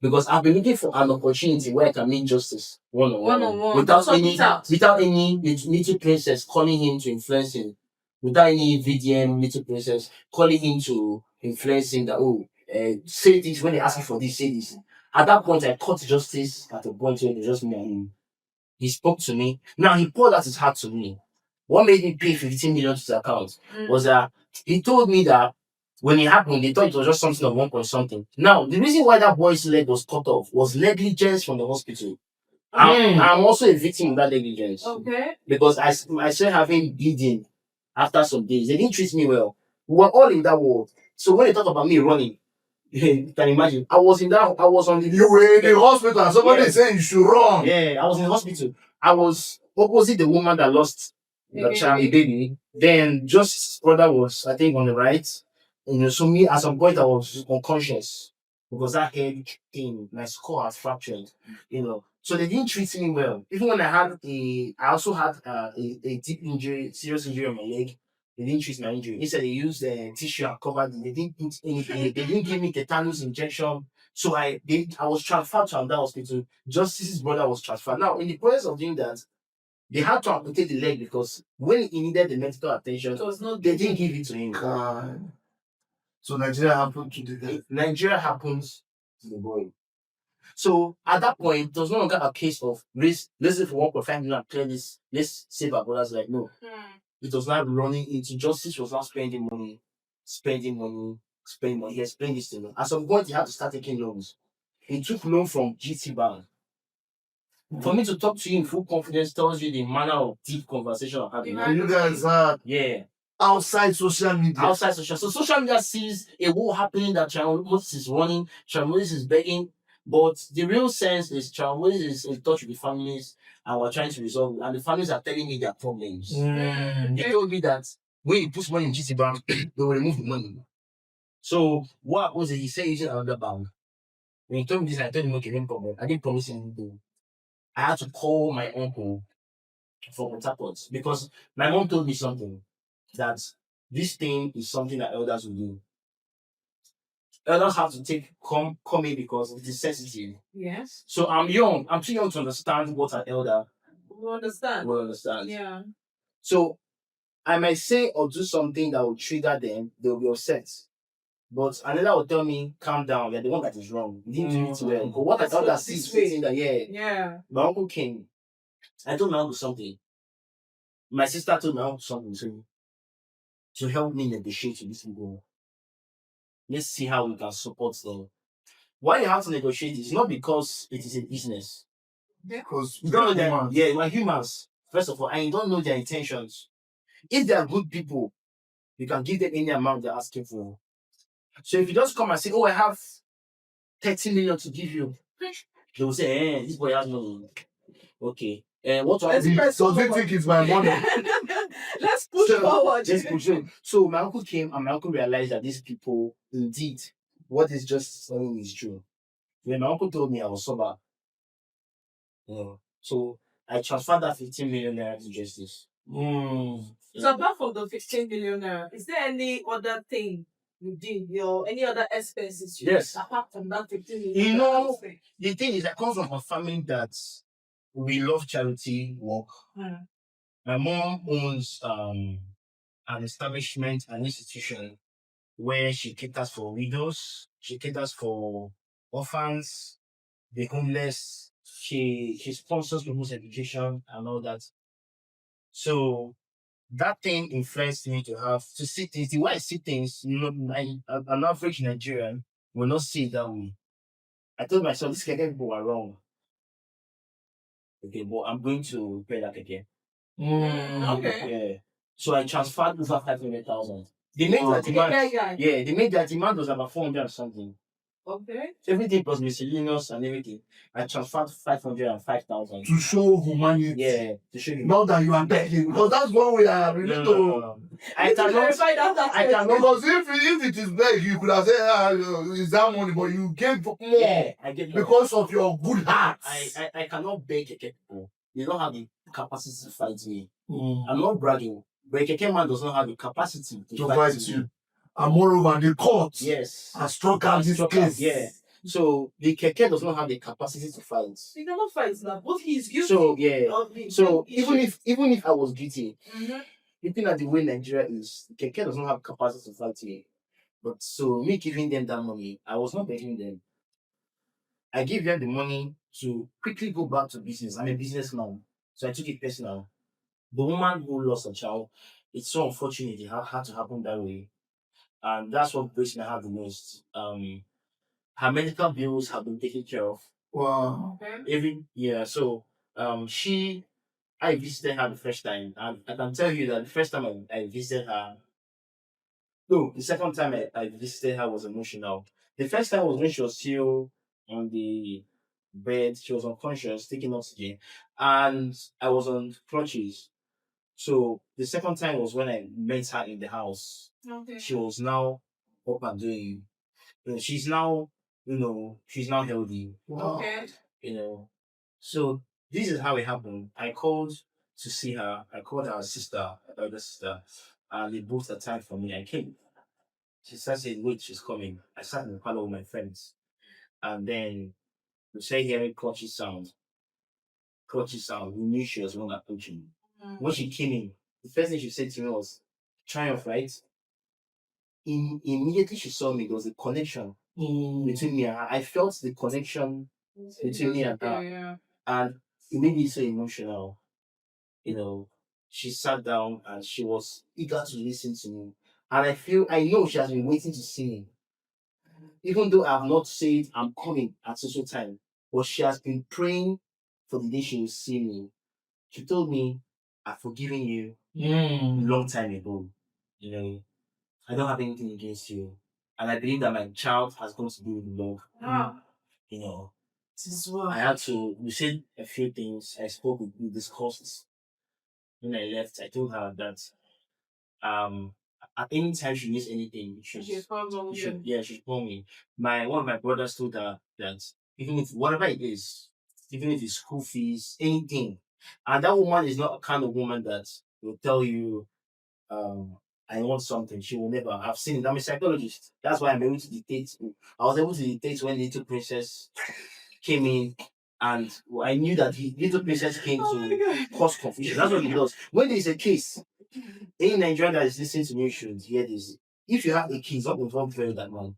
Because I've been looking for an opportunity where I can make justice One-on-one. without Sort any it out. little princess calling him to influence him, without any VDM little princess calling him to influence him that say this when they ask you for this, say this. At that point, I caught justice at a point where it was just me and him. He spoke to me. Now he poured out his heart to me. What made me pay 15 million to his account was that he told me that when it happened, they thought it was just something of 1 point something. Now, the reason why that boy's leg was cut off was negligence from the hospital. I'm also a victim of that negligence. Okay. Because I started having bleeding after some days. They didn't treat me well. We were all in that ward. So when they talk about me running, you can imagine. I was on the. You were in the hospital and somebody Yeah. is saying you should run. Yeah, I was in the hospital. I was opposite the woman that lost the child, the baby. Then Justice's brother was, I think, on the right. So me, at some point, I was unconscious because that head thing, my skull had fractured. So they didn't treat me well. Even when I also had a deep injury, serious injury on my leg. They didn't treat my injury. Instead, they used tissue and covered it. They didn't put anything. They didn't give me tetanus injection. So I was transferred to another hospital. Justice's brother was transferred. Now, in the process of doing that, they had to amputate the leg because when he needed the medical attention, It was not they didn't give it to him. God. So Nigeria happened to the guy. Nigeria happens to the boy. So at that point, it was no longer a case of let's say for 1.5 million and clear this, let's save our brothers. Like, no. It was now running into justice, was now spending money. He explained this to me. At some point, he had to start taking loans. He took loan from GT Bank. For me to talk to you in full confidence tells you the manner of deep conversation I'm having. Yeah. You guys are Yeah. outside social media. Outside social. So social media sees a war happening that Child Moses is running, Child Moses is begging, but the real sense is Child Moses is in touch with the families and we're trying to resolve it. And the families are telling me their problems. They told me that when you put money in GT Bank, they will remove the money. So what was it? He said using another bank. When he told me this, I told him, okay, no problem. I didn't promise him anything. I had to call my uncle from Port Harcourt because my mom told me something that this thing is something that elders will do. Elders have to come in because it is sensitive. Yes. So I'm young. I'm too young to understand what an elder We understand. will understand. Yeah. So I might say or do something that will trigger them. They'll be upset. But another will tell me, calm down. You're the one that is wrong. You didn't do it well. But what I Let's thought go that this sees way. sitting there, yeah. Yeah. My uncle came. I told my uncle something. My sister told my uncle something to help me negotiate with this people. Let's see how we can support them. Why you have to negotiate is not because it is a business. Because we You don't know don't their, know. yeah, we're humans, first of all, and you don't know their intentions. If they are good people, you can give them any amount they're asking for. So if you just come and say, oh, I have 30 million to give you, they will say, this boy has money. Okay. What do I Let's do? press So they forward. think it's my money. Let's push forward. Let's push on. So my uncle came and my uncle realized that these people, indeed, what is just saying is true. When my uncle told me I was sober, so I transferred that 15 million naira to justice. So apart from the 15 million naira, is there any other thing you did or any other expenses you Yes. did apart from that 15 million? You know, the thing is, I come from a family that we love charity work. My mom owns an establishment, an institution where she caters for widows, she caters for orphans, the homeless. She sponsors people's education and all that. So that thing influenced me to see things. The way I see things, an average Nigerian will not see it that way. I told myself, this keke people are wrong. Okay, but I'm going to repair that keke. Okay. Yeah. So I transferred over 500,000. They made that Okay, demand. guy. Yeah, they made that demand was about 400 or something. Okay. So everything plus miscellaneous and everything. I transferred 505,000. To show humanity. Yeah, to show you. Not that you are begging, because that's one way I really know. I cannot. Verify that I aspect. cannot. Because if it is beg, you could have said, is that money, but you gave more Yeah, I get more. because of your good heart. I cannot beg keke people. They don't have the capacity to fight me. Mm. I'm not bragging, but a keke man does not have the capacity To fight you. And moreover, the court Yes. has struck out this case. Yeah. So the keke does not have the capacity to fight. He cannot fight now, but he is guilty. So yeah. of the So issue. even if I was guilty, Mhm. looking at the way Nigeria is, keke does not have capacity to fight me. But so me giving them that money, I was not begging them. I gave them the money to quickly go back to business. I'm a businessman, so I took it personal. The woman who lost a child, it's so unfortunate it had to happen that way. And that's what breaks my heart the most. Her medical bills have been taken care of. Wow. Okay. So I visited her the first time, and I can tell you that the first time I visited her, no, the second time I visited her was emotional. The first time was when she was still on the bed, she was unconscious, taking oxygen, and I was on crutches. So the second time was when I met her in the house. Okay. She was now up and doing. She's now, she's now healthy. Wow. Okay. So this is how it happened. I called to see her. I called her sister, elder sister, and they booked a time for me. I came. She started saying, wait, she's coming. I sat in the parlor with my friends. And then we started hearing clutchy sound. We knew she was one approaching. When she came in, the first thing she said to me was, Triumph, right? Immediately she saw me, there was a connection between me and her. I felt the connection between me and her. Yeah. And it made me so emotional. She sat down and she was eager to listen to me. And I know she has been waiting to see me. Even though I have not said I'm coming at social time, but she has been praying for the day she will see me. She told me, I've forgiven you a long time ago. I don't have anything against you. And I believe that my child has gone to be with the Lord. Wow. I had to, we said a few things. We discussed. When I left, I told her that at any time she needs anything, she should call me. One of my brothers told her that even if whatever it is, even if it's school fees, anything, and that woman is not a kind of woman that will tell you, I want something. She will never. I've seen it. I'm a psychologist. That's why I'm able to dictate. I was able to dictate when Little Princess came in, and I knew that Little Princess came to cause confusion. That's what he does. When there is a case, any Nigerian that is listening to me should hear this. If you have a case, not involved very that man,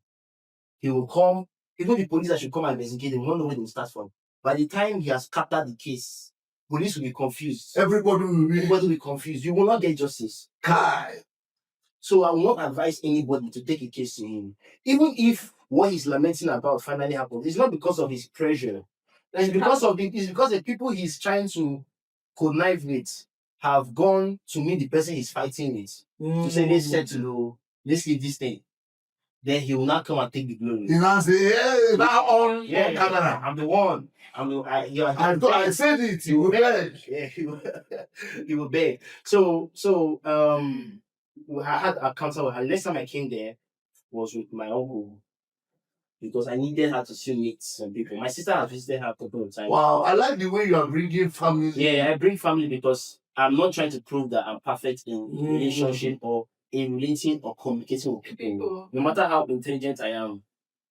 he will come. Even the police that should come and investigate, they will not know where they will start from. By the time he has scattered the case, police will be confused. Everybody will be confused. You will not get justice. Kai. So I will not advise anybody to take a case to him. Even if what he's lamenting about finally happened, it's not because of his pressure. It's because the people he's trying to connive with have gone to meet the person he's fighting with. To say, let's leave this thing. Then he will not come and take the glory. He now say, hey, now on camera. I'm the one. I said it. You will beg. Yeah, he will beg. So I had a counter with her. Next time I came there was with my uncle because I needed her to still meet some people. My sister has visited her a couple of times. Wow, I like the way you are bringing family. Yeah, I bring family because I'm not trying to prove that I'm perfect in relationship or in relating or communicating with people. No matter how intelligent I am,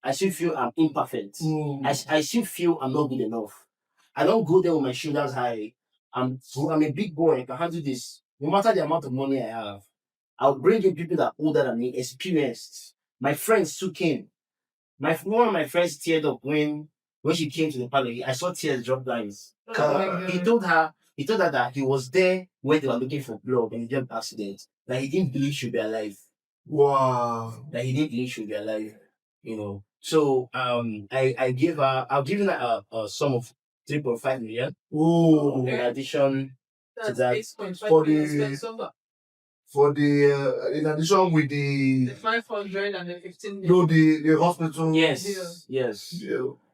I still feel I'm imperfect. I still feel I'm not good enough. I don't go there with my shoulders high. I'm a big boy. I can handle this. No matter the amount of money I have, I'll bring in people that are older than me, experienced. My friends too came. One of my friends teared up when she came to the party. I saw tears drop down. He told her, He told her that he was there when they were looking for blood in the job accident. That he didn't believe she'd be alive. Wow. That he didn't believe she'd be alive. You know. So I gave her. I've given her a sum of 3.5 million. Oh. In addition to That's that, 8.5 for million the- spent so far. For the in addition with The the 500 and the 15 million. no the hospital. yes. Yeah.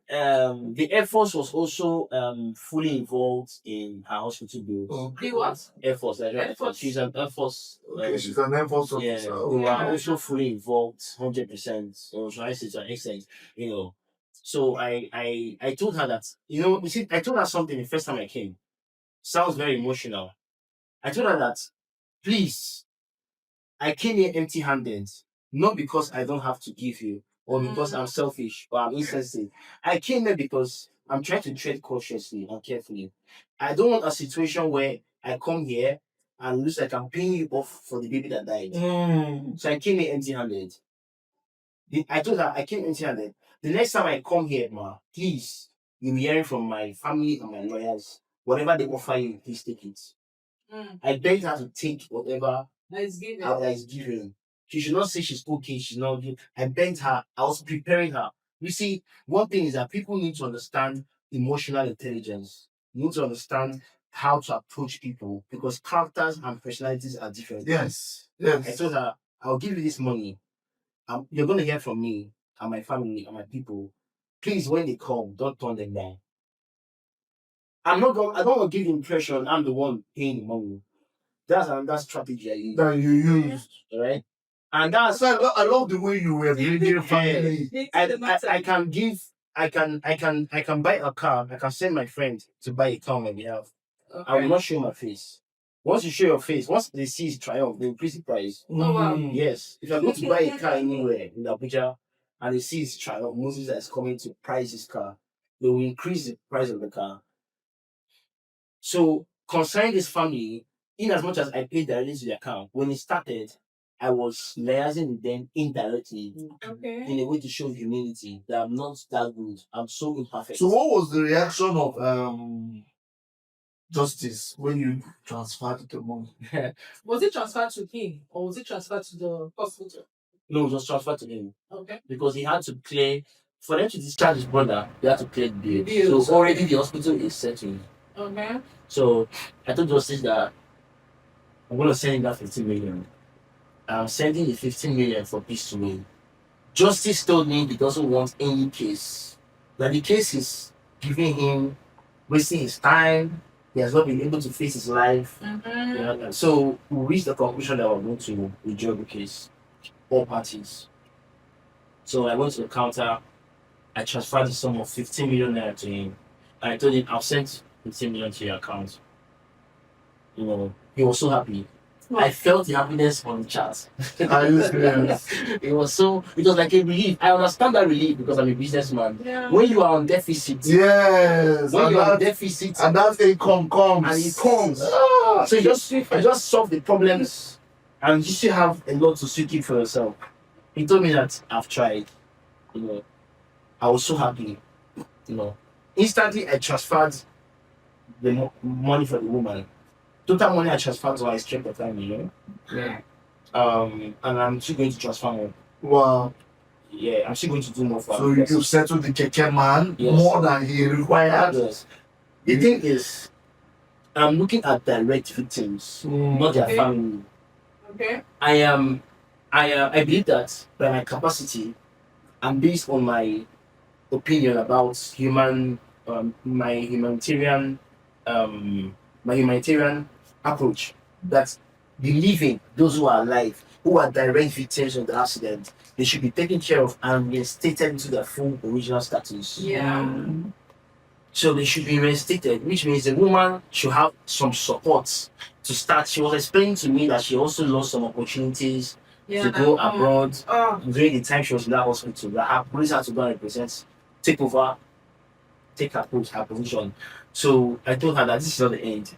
The Air Force was also fully involved in her hospital bills. Okay. The what? Air Force, Nigerian Air Force. She's an Air Force. Okay, she's an Air Force Yeah, officer. we were Yeah. also fully involved, 100%. So I say to an extent, you know. So I told her that, you see, I told her something the first time I came. Sounds very emotional. I told her that, please, I came here empty-handed, not because I don't have to give you, or because I'm selfish or I'm insensitive. I came here because I'm trying to tread cautiously and carefully. I don't want a situation where I come here and looks like I'm paying you off for the baby that died. So I came here empty-handed. I told her I came empty-handed. The next time I come here, ma, please, you'll be hearing from my family and my lawyers. Whatever they offer you, please take it. I begged her to take whatever Let's give it. that is given. She should not say she's okay, she's not good. I begged her, I was preparing her. You see, one thing is that people need to understand emotional intelligence. You need to understand how to approach people because characters and personalities are different. Yes. I Yes. told her, I'll give you this money. You're going to hear from me and my family and my people. Please, when they come, don't turn them down. I don't want to give the impression I'm the one paying the money. That's another strategy I use. That you used. Right? And that's So I love the way you were bringing family. I can give I can buy a car. I can send my friend to buy a car on my behalf. I will not show my face. Once you show your face, once they see it's triumph, they increase the price. Oh, wow. Yes. If you're going to buy a car anywhere in Abuja and they see it's triumph, Moses that is coming to price his car, they will increase the price of the car. So concerning this family, in as much as I paid directly to the account, when it started, I was liaising with them indirectly Okay. in a way to show humility that I'm not that good. I'm so imperfect. So what was the reaction of Justice when you transferred the money? Was it transferred to him or was it transferred to the hospital? No, it was transferred to him Okay. because he had to clear, for them to discharge his brother, they had to clear the bill. Bills. So already the hospital is settled. Okay. So I told Justice that I'm going to send him that 15 million. I'm sending the 15 million for peace to me. Justice told me he doesn't want any case. That the case is giving him, wasting his time. He has not been able to face his life. Mm-hmm. So we reached the conclusion that we're going to withdraw the case. All parties. So I went to the counter. I transferred the sum of 15 million naira to him. And I told him, I've sent 15 million to your account. He was so happy. I felt the happiness on the chat. Are you serious? It was like a relief. I understand that relief because I'm a businessman. Yeah. When you are on deficit, Yes. when And you are on that, deficit, and that income comes. and it comes. Ah, So I just solve the problems and you still have a lot to still keep for yourself. He told me that I've tried. I was so happy. Instantly I transferred the money for the woman. Total money I transferred to her is 3.5 million. Yeah. And I'm still going to transfer more. wow. Yeah, I'm still going to do more for So her. you settled the keke man Yes. more than he required. Yes. The thing is, I'm looking at direct victims, not their Okay. family. Okay. I believe that by my capacity and based on my opinion about my humanitarian approach, that believing those who are alive, who are direct victims of the accident, they should be taken care of and reinstated into their full original status. Yeah. So they should be reinstated, which means the woman should have some support to start. She was explaining to me that she also lost some opportunities Yeah. to go abroad Oh. during the time she was in that hospital. That her police had to go and take her position. So I told her that this is not the end.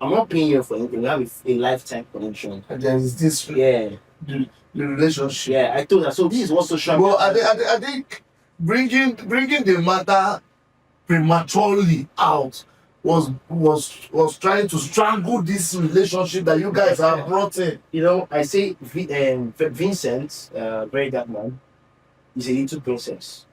I'm not paying you for anything. We have a lifetime connection. And there is this Yeah. the relationship. Yeah, I told her. So this is what social Well, I think bringing the matter prematurely out was trying to strangle this relationship that you guys have brought in. You know, I say Vincent, very dark man, is a little princess.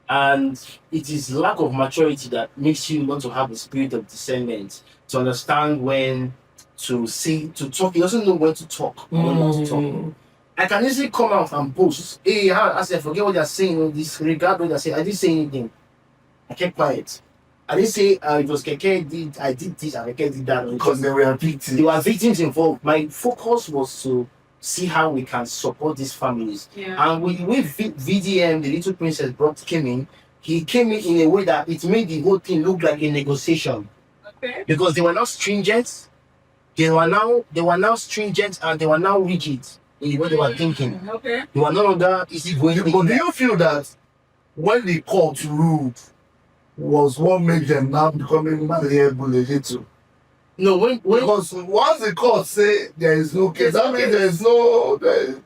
And it is lack of maturity that makes you want to have the spirit of discernment to understand when to say, to talk. He doesn't know when to talk, when not to talk. I can easily come out and post, hey, I said, forget what they're saying, disregard what they're saying. I didn't say anything. I kept quiet. I didn't say it was Keke I did this and Keke did that. Because they were victims. There were victims involved. My focus was to see how we can support these families. Yeah. And with VDM, the little princess came in, he came in a way that it made the whole thing look like a negotiation. Okay. Because they were now stringent. They were now stringent and they were now rigid in what they were thinking. Okay. They were no longer easy going. But do you feel that when the court ruled was what made them now becoming malleable a little? No, when Because once the court say there is no case, that means there is no.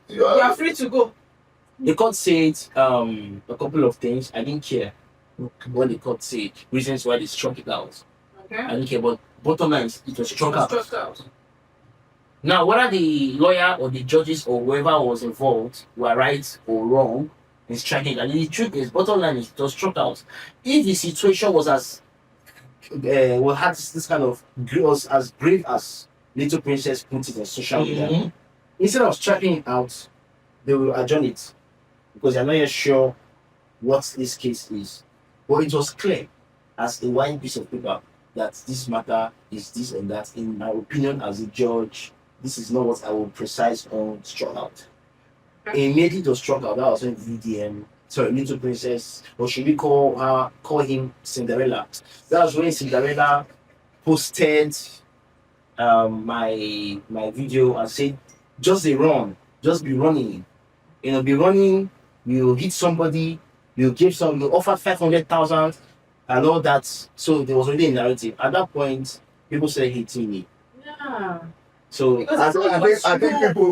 You are free to go. the court said a couple of things, I didn't care what the court said. Reasons why they struck it out. Okay. I didn't care, but bottom line, it was struck out. Struck out. Now, whether the lawyer or the judges or whoever was involved were right or wrong in striking it, and the truth is, bottom line is, it was struck out. If the situation was as had this kind of was as grave as Little Princess put it on social media, instead of striking it out, they will adjourn it because they're not yet sure what this case is. But it was clear as a white piece of paper that this matter is this and that. In my opinion, as a judge, this is not what I will precise on struck out. Immediately to struck out, that was when VDM, sorry, Little Princess, or should we call him Cinderella? That was when Cinderella posted my video and said, just a run, just be running. You know, be running, you hit somebody, you offer 500,000 and all that. So there was already a narrative. At that point, people started hating me. Yeah. So Because I think people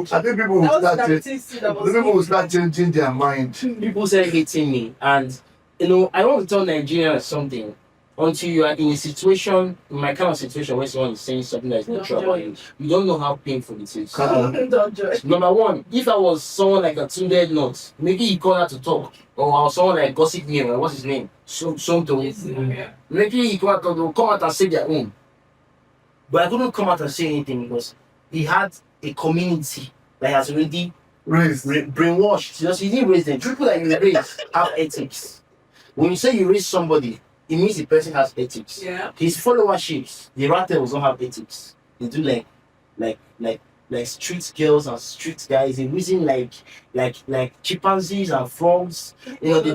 will start changing their mind. people started hating me, and you know, I want to tell Nigerians something. Until you are in a situation, in my kind of situation, where someone is saying something that is not true about you, you don't know how painful it is. Don't judge. Number one, if I was someone like a Tunde Nut, maybe he called out to talk, or I was someone like Gossip Me, or what's his name, Somto. Okay. Maybe he called out to come out and say their own. But I couldn't come out and say anything because he had a community that has already Raised. brainwashed. Just he didn't raise them. People that you raise have ethics. When you say you raise somebody, it means the person has ethics. Yeah. His followerships, the Rattles don't have ethics. They do like street girls and street guys. They reason like chimpanzees and frogs. You know, they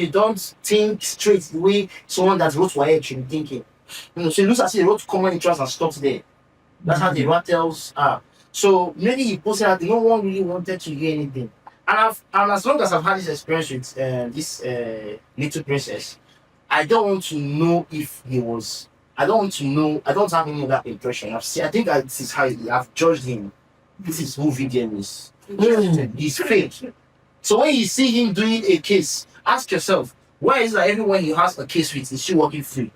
don't think straight the way someone that wrote Wire should be thinking. You know, so it looks as if they wrote common interest and stopped there. That's how the Rattles are. So maybe he posted that no one really wanted to hear anything. And as long as I've had this experience with this Little Princess, I don't want to know if he was. I don't want to know. I don't have any of that impression. I think this is how I've judged him. This is who VDM is. He's fake. So when you see him doing a case, ask yourself, why is it that everyone he has a case with is still working free?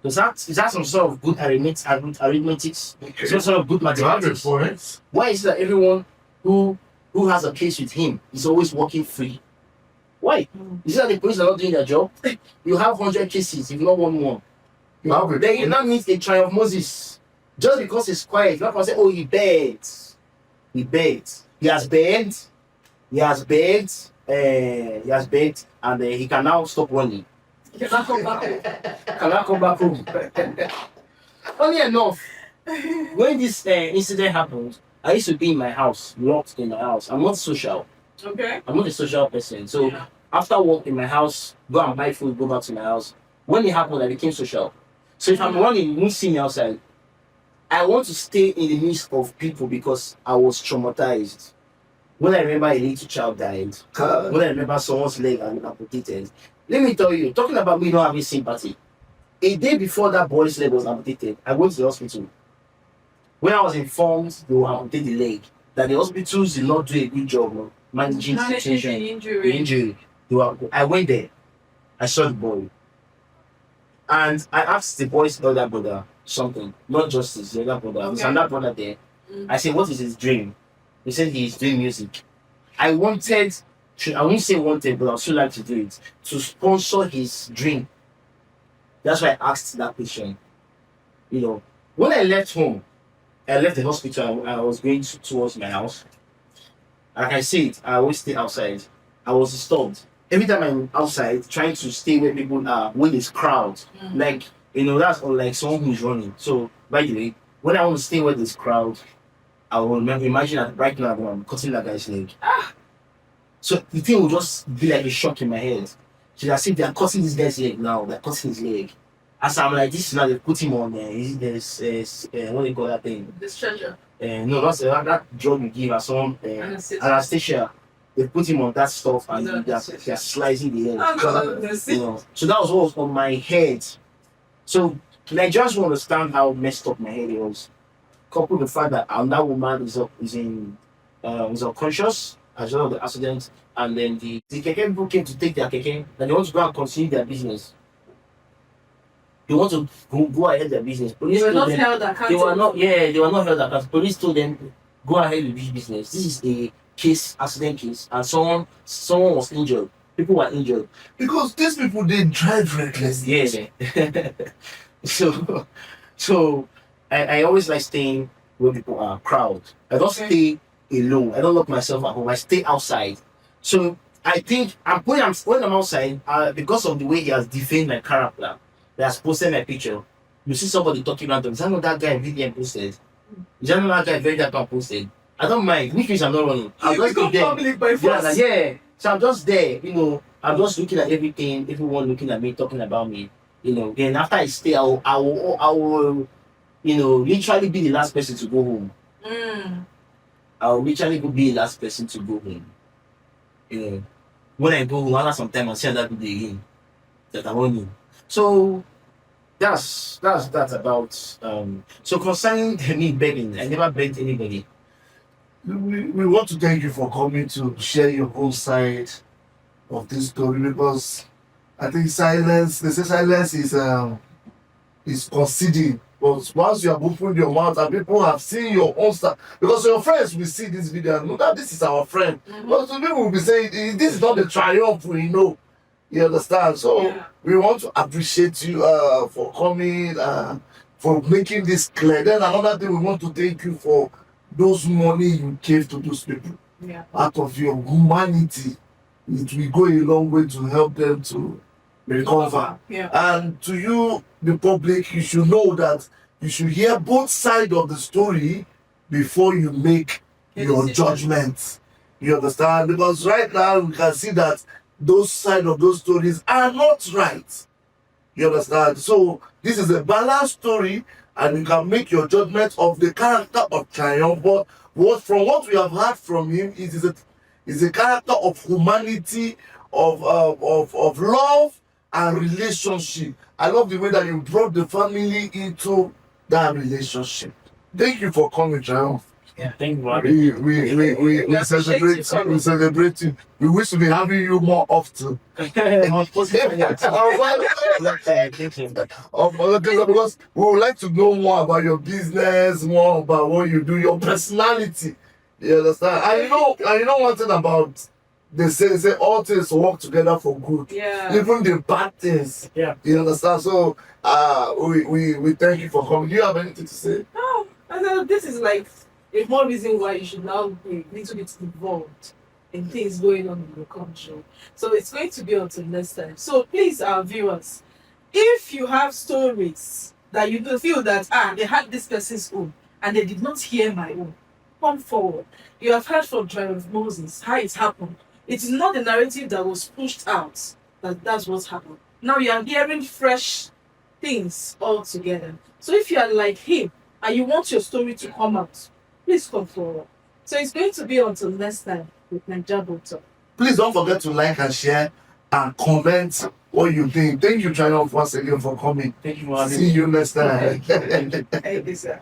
Is that some sort of good arithmetics? Some sort of good mathematics? Why is it that everyone who has a case with him is always working free? Why? Is it that the police are not doing their job? You have 100 cases, if not one more. Then you now meet a trial of Moses. Just because he's quiet, you're not going to say, oh, he begged. He begged. He has begged. He has begged. And he can now stop running. Cannot come back. Cannot come back home. Funny enough, when this incident happened, I used to be in my house, locked in my house. I'm not social. Okay. I'm not a social person. So after work in my house, go and buy food, go back to my house. When it happened, I became social. So if I'm running, you won't see me outside. I want to stay in the midst of people because I was traumatized. When I remember a little child died, when I remember someone's leg and amputated, let me tell you, talking about me not having sympathy. A day before that boy's leg was amputated, I went to the hospital. When I was informed they will amputate the leg, that the hospitals did not do a good job of managing the situation, the injury. I went there. I saw the boy. And I asked the boy's elder brother something, not just his younger brother. There's Okay. another brother there. Mm. I said, what is his dream? He said he's doing music. I won't say wanted, but I would still like to do it. To sponsor his dream. That's why I asked that question. You know, when I left home, I left the hospital, I was going towards my house. Like I said, I always stay outside. I was disturbed. Every time I'm outside, trying to stay where people are, when there's crowd. Mm. Like, that's or like someone who's running. So, by the way, when I want to stay where there's crowd, I will imagine that right now I'm cutting that guy's leg. So the thing will just be like a shock in my head. So I see they are cutting this guy's leg now, they're cutting his leg. As I'm like, this is now they put him on there's what do you call that thing? This treasure. No, that's that drug you give as someone anesthesia. They put him on that stuff and they're slicing the head. So that was what was on my head. So Nigerians will understand how messed up my head was. Coupled the fact that that woman is unconscious as well of the accident, and then the keke people came to take their keke and they want to go and continue their business. They want to go ahead with their business. Police They were told not them, held accountable. they were not held accountable. Police told them, go ahead with this business. This is a accident case, and someone was injured. People were injured. Because these people, they drive recklessly. Yeah. So I always like staying where people are, crowd. I don't stay alone. I don't lock myself at home. I stay outside. So I think when I'm outside, because of the way he has defamed my character, he has posted my picture. You see somebody talking about them. Is that not that guy VDM posted? Is that not that guy very that posted? I don't mind. Which means I'm not running. I'm just there. Public by force. Yeah. So I'm just there. I'm just looking at everything. Everyone looking at me, talking about me. Then after I stay, I will literally be the last person to go home. Mm. I'll literally be the last person to go home. When I go home, after some time, I'll see that video again. That I want you. So that's that about. So concerning me begging, I never begged anybody. We want to thank you for coming to share your own side of this story, because I think silence is conceding. But once you have opened your mouth and people have seen your own stuff, because your friends will see this video and know that this is our friend. Mhm. But some people will be saying, this is not the triumph we know. You understand? So we want to appreciate you for coming, for making this clear. Then another thing, we want to thank you for those money you gave to those people. Yeah. Out of your humanity, it will go a long way to help them to recover. Yeah. And to you, the public, you should know that you should hear both sides of the story before you make your judgment. You understand? Because right now we can see that those sides of those stories are not right. You understand? So this is a balanced story, and you can make your judgment of the character of Triumph. But from what we have heard from him, it is a character of humanity, of love and relationship. I love the way that you brought the family into that relationship. Thank you for coming, Triumph. Yeah, thank you. We celebrate you. We wish to be having you more often. Because we would like to know more about your business, more about what you do, your personality. You understand? And you know one thing about, they say all things work together for good. Yeah. Even the bad things. Yeah. You understand? So we thank you for coming. Do you have anything to say? No, I know this is like a more reason why you should now be a little bit involved in things going on in your country. So it's going to be until next time. So please, our viewers, if you have stories that you feel that they had this person's own and they did not hear my own, come forward. You have heard from Triumph Moses how it happened. It is not the narrative that was pushed out that's what happened. Now you are hearing fresh things all together. So if you are like him and you want your story to come out, please come forward. So it's going to be until next time with Naija. Please don't forget to like and share and comment what you think. Thank you, Triumph, once again for coming. Thank you for having See me. you next time. Hey, sir.